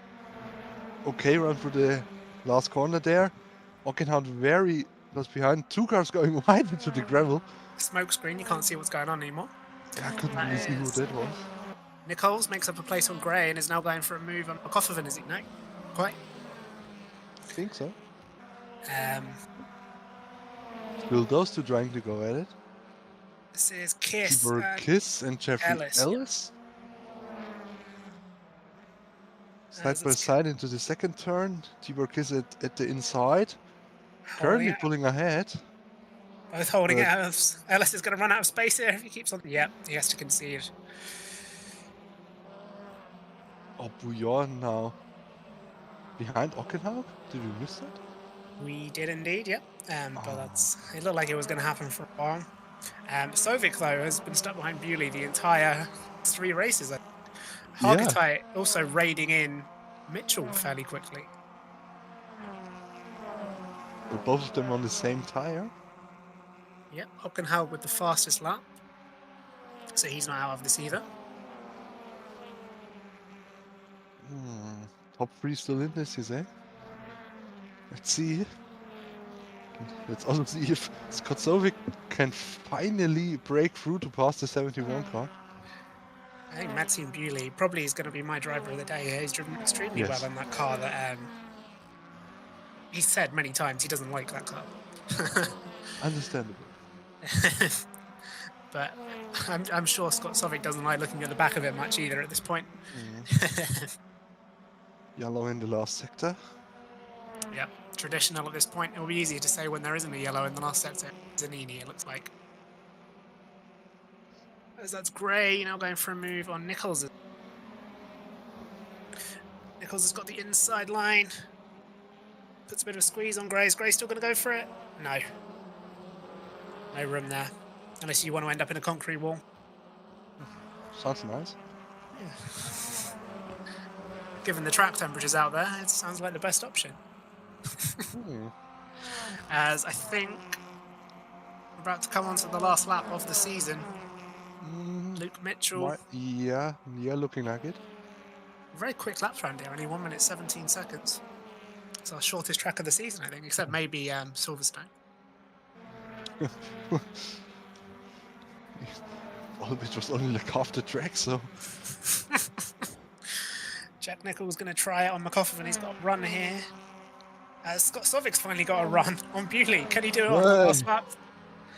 okay run through the last corner there. Hockenhaug very close behind. 2 cars going wide into the gravel. Smoke screen, you can't see what's going on anymore. I couldn't really see who that was. Nichols makes up a place on Gray and is now going for a move on McCoffervan, is it? No? Quite? I think so. Still those 2 trying to go at it. This is Kiss. Kiss and Jeffrey Ellis. Side by side into the second turn. Tibor Kiss at the inside. Currently pulling ahead. Both holding it out. Ellis is going to run out of space here if he keeps on. Yep, he has to concede. Oh, Bouillon now. Behind Hockenhaug? Did we miss that? We did indeed, yep. But it looked like it was going to happen for a while. Sovic, though, has been stuck behind Bewley the entire 3 races. Hargatai also raiding in Mitchell fairly quickly. Were both of them on the same tire? Yep, Hockenhaug with the fastest lap. So he's not out of this either. Top 3 still in this, you say? Let's see. Let's also see if Scott Sovic can finally break through to pass the 71 car. I think Maxime Bewley probably is going to be my driver of the day. He's driven extremely well in that car that he said many times he doesn't like that car. Understandable. But I'm sure Scott Sovic doesn't like looking at the back of it much either at this point. Yellow in the last sector. Yep, traditional at this point. It will be easier to say when there isn't a yellow in the last sector. Zanini, it looks like. As that's Gray now going for a move on Nichols. Nichols has got the inside line. Puts a bit of a squeeze on Gray. Is Gray still going to go for it? No. No room there. Unless you want to end up in a concrete wall. Sounds nice. Yeah. Given the track temperatures out there, it sounds like the best option. As I think we're about to come on to the last lap of the season. Luke Mitchell. Yeah, looking like it. Very quick lap round here, only 1 minute 17 seconds. It's our shortest track of the season, I think, except maybe Silverstone. Well, it was only like half the track, so. Jack Nichol's going to try it on McCoffin. He's got a run here. Scott Sovic's finally got a run on Bewley. Can he do it on the last lap?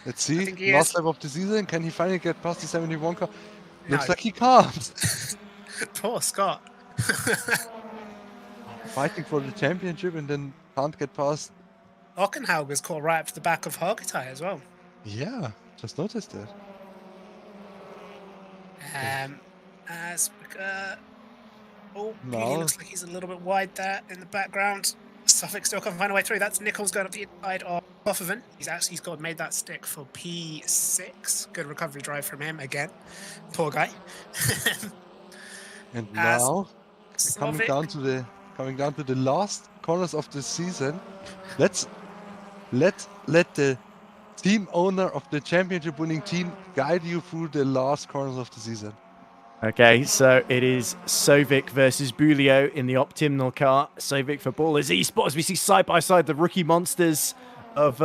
Let's see. Last lap of the season. Can he finally get past the 71 car? No. Looks like he can't. Poor Scott. Fighting for the championship and then can't get past. Hockenhaug is caught right up to the back of Hargitay as well. Yeah, just noticed that. Bewley looks like he's a little bit wide there in the background. Suffolk still can't find a way through. That's Nichols going up the inside of Pofferman. He's made that stick for P6. Good recovery drive from him again. Poor guy. And now coming down to the last corners of the season. Let the team owner of the championship winning team guide you through the last corners of the season. Okay, so it is Sovic versus Bulio in the Optimal car. Sovic for Ballers Esports. We see side by side the rookie monsters of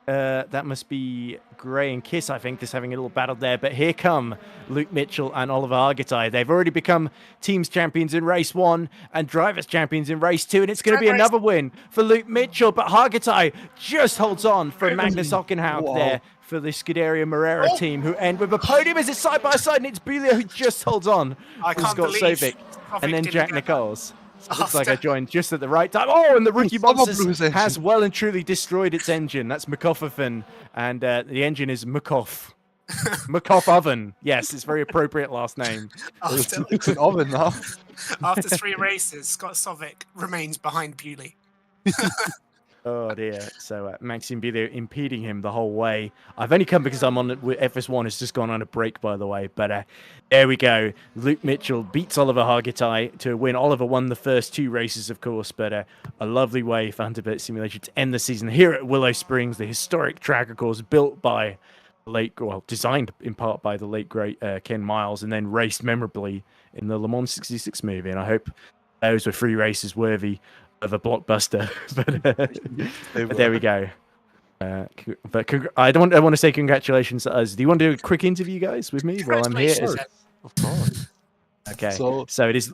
that must be Gray and Kiss, I think, just having a little battle there. But here come Luke Mitchell and Oliver Hargitay. They've already become teams champions in race 1 and drivers champions in race 2, and it's going to be another win for Luke Mitchell. But Hargitay just holds on from Magnus Hockenhaug there for the Scuderia Morera team, who end with a podium as it's side by side, and it's Bulio who just holds on. I can't Scott believe Sovic, and then Jack Nichols. Looks like I joined just at the right time. Oh, and the rookie Monsters has well and truly destroyed its engine. That's McCofferfin, and the engine is McCoff. McCoff Oven. Yes, it's very appropriate last name. It's an oven now. After 3 races, Scott Sovic remains behind Bewley. Oh dear. So Maxime Bulio impeding him the whole way. I've only come because I'm on FS1 has just gone on a break, by the way. But there we go. Luke Mitchell beats Oliver Hargitay to win. Oliver won the first 2 races, of course, but a lovely way for Hunter Simulation to end the season here at Willow Springs, the historic track, of course, built by designed in part by the late great Ken Miles, and then raced memorably in the Le Mans '66 movie. And I hope those were 3 races worthy of a blockbuster. But there we go. But I want to say congratulations to us. Do you want to do a quick interview, guys, with me while I'm here? Of course. Okay. So it is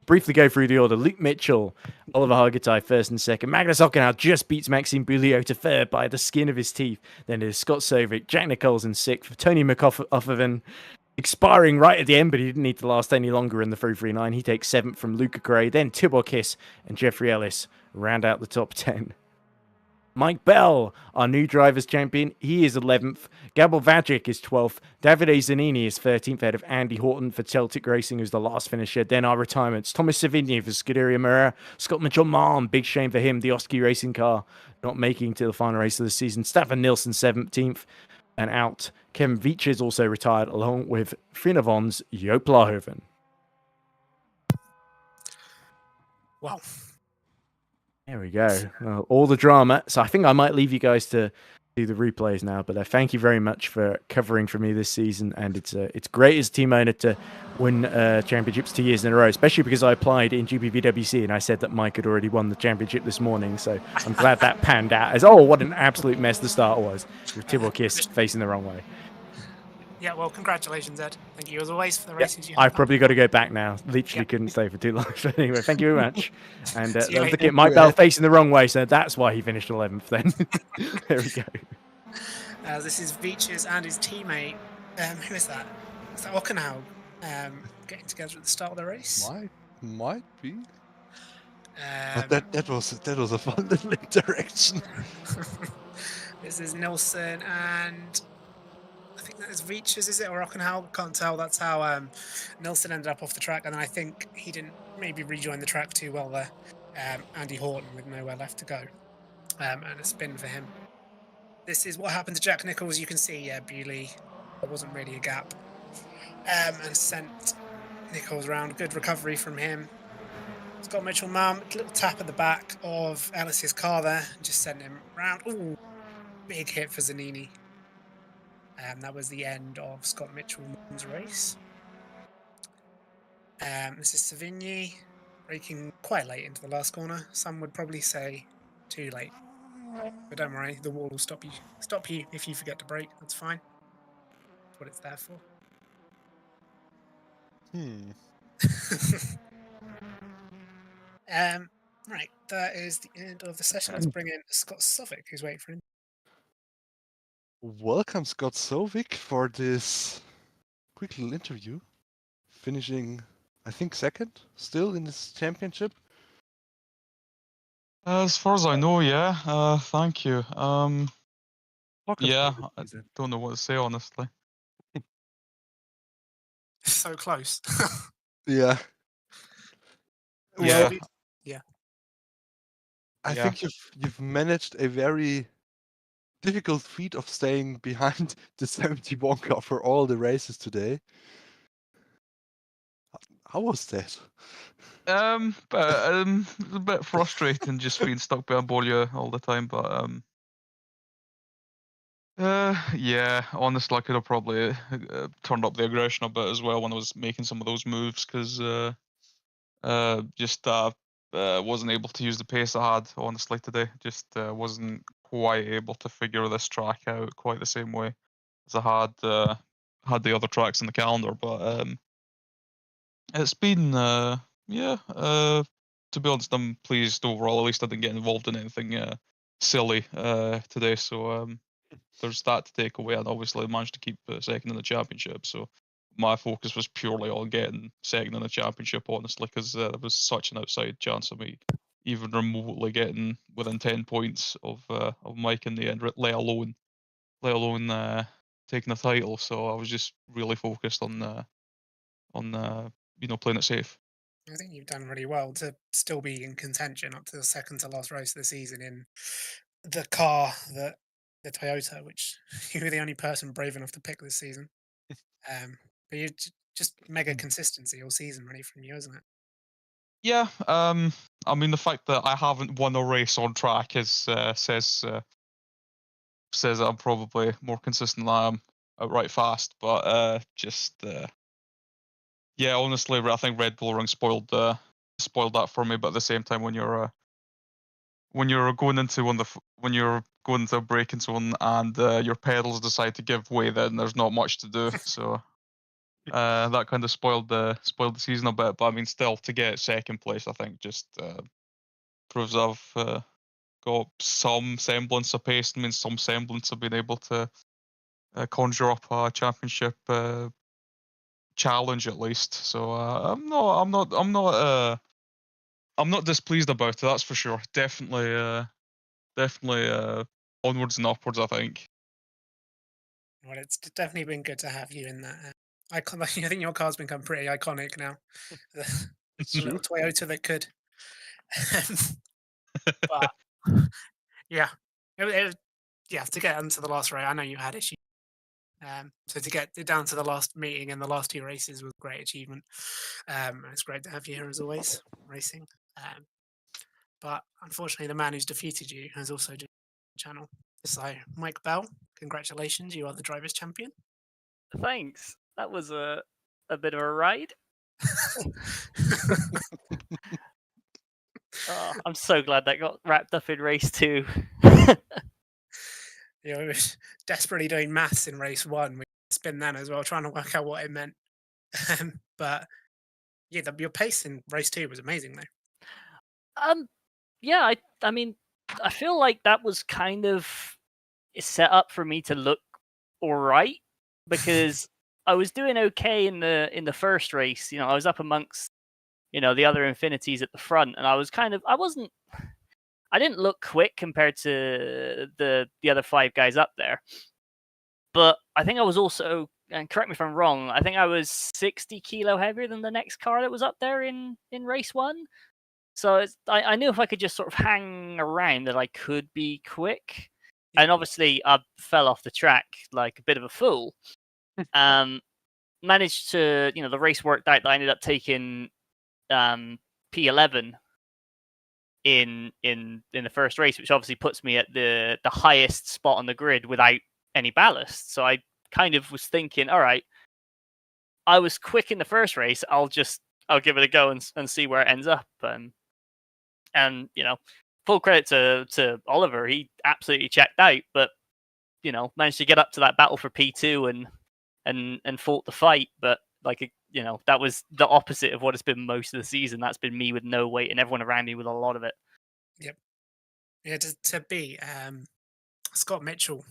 briefly go through the order. Luke Mitchell, Oliver Hargitay first and second. Magnus Hockenhaug just beats Maxime Bulio to third by the skin of his teeth. Then it is Scott Sovic, Jack Nichols in sixth. Tony McCoffin expiring right at the end, but he didn't need to last any longer in the 339. He takes 7th from Luca Gray. Then Tibor Kiss and Jeffrey Ellis round out the top 10. Mike Bell, our new drivers champion, he is 11th. Gabor Vajic is 12th. Davide Zanini is 13th, ahead of Andy Horton for Celtic Racing, who's the last finisher. Then our retirements, Thomas Savigny for Scuderia Morera, Scott Mitchell-Malm, big shame for him, the Oski Racing car not making to the final race of the season. Staffan Nilsson 17th and out. Kevin Veach is also retired, along with Finavon's Joop Lahoven. Wow. There we go. All the drama. So I think I might leave you guys to do the replays now, but thank you very much for covering for me this season, and it's great as a team owner to win championships 2 years in a row, especially because I applied in GBVWC and I said that Mike had already won the championship this morning, so I'm glad that panned out as, what an absolute mess the start was, with Tibor Kiss facing the wrong way. Yeah, well, congratulations, Ed. Thank you as always for the Yeah, races you have I've probably got to go back now. Literally couldn't stay for too long. But anyway, thank you very much. And See you later. looking at Mike Bell facing the wrong way, so that's why he finished 11th then. There we go. This is Veaches and his teammate. Who is that? Is that Ockenhaug? Getting together at the start of the race. Might be. But that was a fun little interaction. This is Nilsson and I think that is Veaches, is it, or Ockenhaug? Can't tell. That's how Nilsson ended up off the track, and then I think he didn't maybe rejoin the track too well there. Andy Horton with nowhere left to go, and a spin for him. This is what happened to Jack Nicholls. You can see, Bewley, there wasn't really a gap, and sent Nicholls round. Good recovery from him. Scott Mitchell, little tap at the back of Ellis's car there, just sent him round. Ooh, big hit for Zanini. That was the end of Scott Mitchell's race. This is Savigny, braking quite late into the last corner. Some would probably say too late, but don't worry, the wall will stop you if you forget to brake. That's fine. That's what it's there for. Right, that is the end of the session. Let's bring in Scott Sovic, who's waiting for him. Welcome, Scott Sovic, for this quick little interview. Finishing, I think, second still in this championship. As far as I know, yeah. Thank you. Yeah, I don't know what to say, honestly. So close. Yeah. Yeah. Yeah. I think you've managed a very difficult feat of staying behind the 71 car for all the races today. How was that? But it's a bit frustrating just being stuck behind Bolio all the time, but yeah, honestly, I could have probably turned up the aggression a bit as well when I was making some of those moves, because just wasn't able to use the pace I had, honestly, today. Just wasn't quite able to figure this track out quite the same way as I had the other tracks in the calendar. But it's been to be honest, I'm pleased overall. At least I didn't get involved in anything silly today, so there's that to take away. And obviously I managed to keep second in the championship, so my focus was purely on getting second in the championship, honestly, because there was such an outside chance of me even remotely getting within 10 points of Mike in the end, let alone taking the title. So I was just really focused on playing it safe. I think you've done really well to still be in contention up to the second to last race of the season in the car that the Toyota, which you were the only person brave enough to pick this season. But you just mega consistency all season, really, from you, isn't it? Yeah. I mean, the fact that I haven't won a race on track says I'm probably more consistent than I am outright fast. But yeah, honestly, I think Red Bull Ring spoiled that for me. But at the same time, when you're going into a braking zone and your pedals decide to give way, then there's not much to do. So that kind of spoiled the season a bit. But I mean, still, to get second place, I think just proves I've got some semblance of pace. I mean, some semblance of being able to conjure up a championship challenge at least. So I'm not displeased about it. That's for sure. Definitely onwards and upwards, I think. Well, it's definitely been good to have you in that icon. I think your car's become pretty iconic now. The little Toyota that could. But yeah, to get into the last race, I know you had issues. So to get down to the last meeting and the last two races was a great achievement. It's great to have you here as always, racing. But unfortunately, the man who's defeated you has also just channel. So, Mike Bell, congratulations, you are the drivers' champion. Thanks. That was a bit of a ride. Oh, I'm so glad that got wrapped up in race 2. We were desperately doing maths in race 1. We spin that as well, trying to work out what it meant. But yeah, your pace in race 2 was amazing, though. Yeah, I mean, I feel like that was kind of set up for me to look all right because I was doing okay in the first race. You know, I was up amongst the other Infinities at the front, and I was I didn't look quick compared to the other 5 guys up there. But I think I was also, and correct me if I'm wrong, I think I was 60 kilo heavier than the next car that was up there in race 1. So I knew if I could just sort of hang around that I could be quick. And obviously I fell off the track like a bit of a fool. Managed to, the race worked out that I ended up taking P11 in the first race, which obviously puts me at the highest spot on the grid without any ballast. So I kind of was thinking, all right, I was quick in the first race. I'll give it a go and see where it ends up. And full credit to Oliver. He absolutely checked out, but managed to get up to that battle for P2 and fought the fight. But that was the opposite of what it's been most of the season. That's been me with no weight and everyone around me with a lot of it. Yep. Yeah, to be Scott Mitchell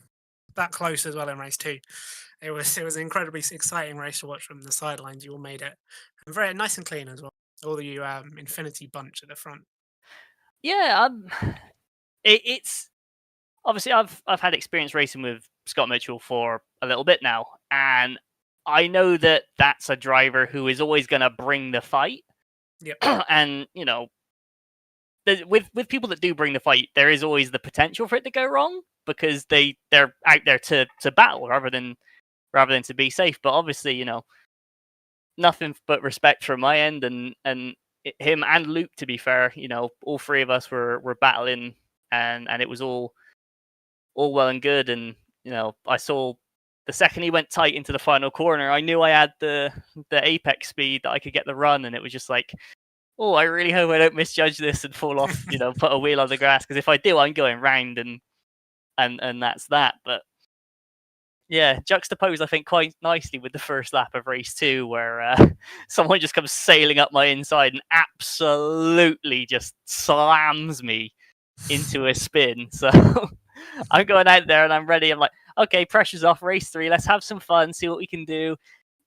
that close as well in race 2. It was an incredibly exciting race to watch from the sidelines. You all made it and very nice and clean as well. All the Infinity bunch at the front. Yeah, it's obviously I've had experience racing with Scott Mitchell for a little bit now, and I know that that's a driver who is always going to bring the fight. Yep. And with people that do bring the fight, there is always the potential for it to go wrong because they're out there to battle rather than to be safe. But obviously, nothing but respect from my end and him and Luke, to be fair. All 3 of us were battling, and it was all well and good. And I saw the second he went tight into the final corner, I knew I had the apex speed that I could get the run, and it was just like, oh, I really hope I don't misjudge this and fall off, put a wheel on the grass, because if I do, I'm going round and that's that. But yeah, juxtaposed, I think, quite nicely with the first lap of race 2, where someone just comes sailing up my inside and absolutely just slams me into a spin. So I'm going out there and I'm ready. I'm like, okay, pressure's off, race 3. Let's have some fun, see what we can do.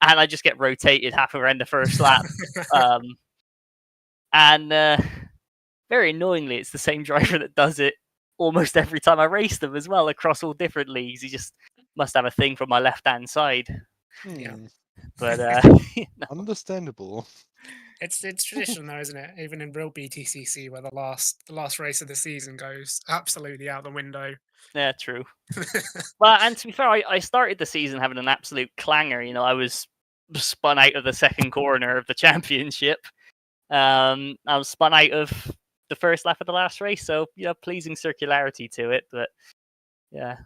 And I just get rotated half around the first lap. And very annoyingly, it's the same driver that does it almost every time I race them as well, across all different leagues. He just must have a thing from my left-hand side. Yeah. But Understandable. It's traditional though, isn't it? Even in real BTCC, where the last race of the season goes absolutely out the window. Yeah, true. Well, and to be fair, I started the season having an absolute clanger. I was spun out of the second corner of the championship. I was spun out of the first lap of the last race, so pleasing circularity to it. But yeah,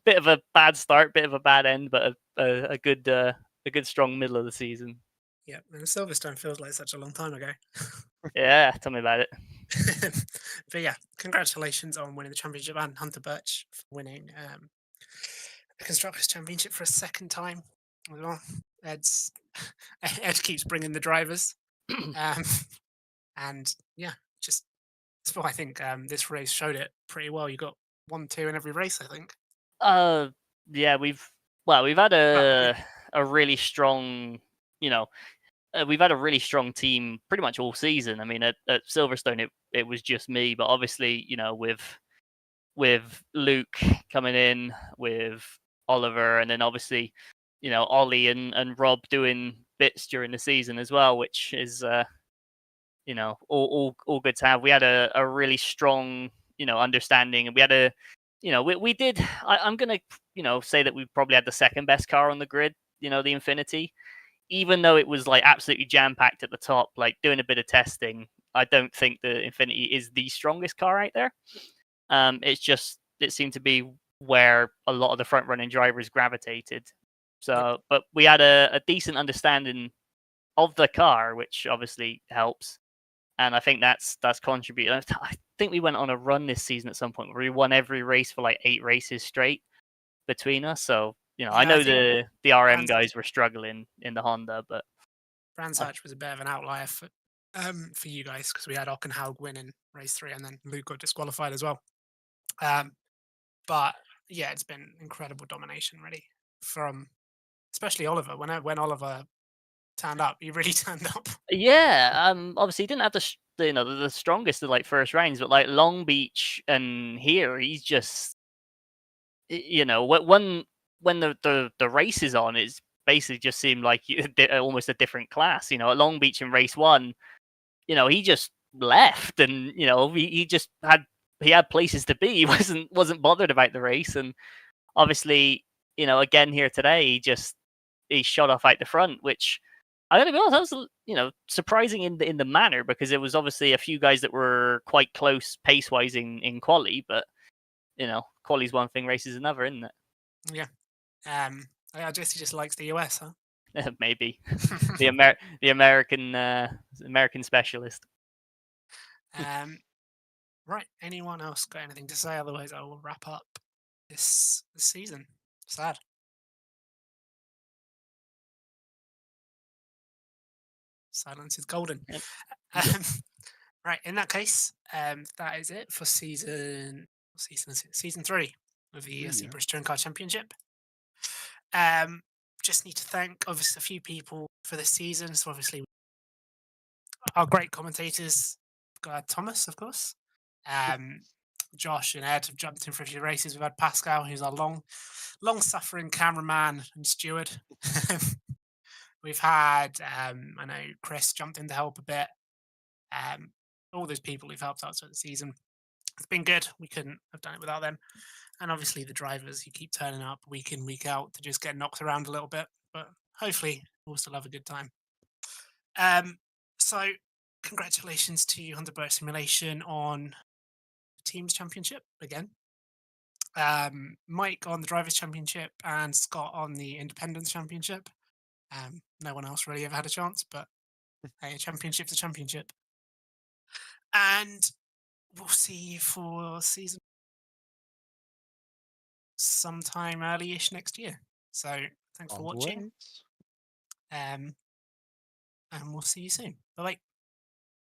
bit of a bad start, bit of a bad end, but a good strong middle of the season. Yeah, and Silverstone feels like such a long time ago. Yeah, tell me about it. But yeah, congratulations on winning the championship, and Hunter Birch for winning the Constructors' Championship for a second time as well. Ed keeps bringing the drivers. And yeah, just that's what I think this race showed it pretty well. You got 1, 2 in every race, I think. Yeah, we've had a really strong, we've had a really strong team pretty much all season. I mean, at Silverstone, it was just me, but obviously, with Luke coming in, with Oliver, and then obviously, Ollie and Rob doing bits during the season as well, which is, all good to have. We had a really strong, understanding, and we had we did. I'm gonna, say that we probably had the second best car on the grid. The Infinity. Even though it was like absolutely jam-packed at the top, like doing a bit of testing, I don't think the Infinity is the strongest car out there. It seemed to be where a lot of the front running drivers gravitated. So, but we had a decent understanding of the car, which obviously helps. And I think that's contributed. I think we went on a run this season at some point where we won every race for like 8 races straight between us. So, I know the RM guys were struggling in the Honda, but Brands Hatch was a bit of an outlier for you guys, because we had Ockenhaug win in race 3 and then Luke got disqualified as well. But yeah, it's been incredible domination really from especially Oliver. When Oliver turned up, he really turned up. Yeah, obviously he didn't have the strongest of like first rounds, but like Long Beach and here he's just when the race is on, it's basically just seemed like almost a different class. At Long Beach in race 1, he just left, and he just had places to be. He wasn't bothered about the race, and obviously again here today he shot off out the front, which I gotta be honest, that was surprising in the manner, because it was obviously a few guys that were quite close pace wise in quali, but quali's one thing, race is another, isn't it? Yeah. I guess he just likes the US, huh? Maybe the American specialist. Right. Anyone else got anything to say? Otherwise, I will wrap up this season. Sad. Silence is golden. Yep. Right. In that case, that is it for season 3 of the EERC British Touring Car Championship. Just need to thank obviously a few people for this season. So obviously our great commentators, we've got Thomas, of course. Josh and Ed have jumped in for a few races. We've had Pascal, who's our long-suffering cameraman and steward. We've had, I know Chris jumped in to help a bit. All those people who've helped out throughout the season. It's been good. We couldn't have done it without them. And obviously the drivers who keep turning up week in, week out to just get knocked around a little bit. But hopefully we'll still have a good time. So congratulations to Honda Boat Simulation on Teams Championship again. Mike on the Drivers Championship and Scott on the Independence Championship. No one else really ever had a chance, but hey, a championship's a championship. And we'll see you for season sometime early-ish next year. So thanks for watching. And we'll see you soon. Bye-bye.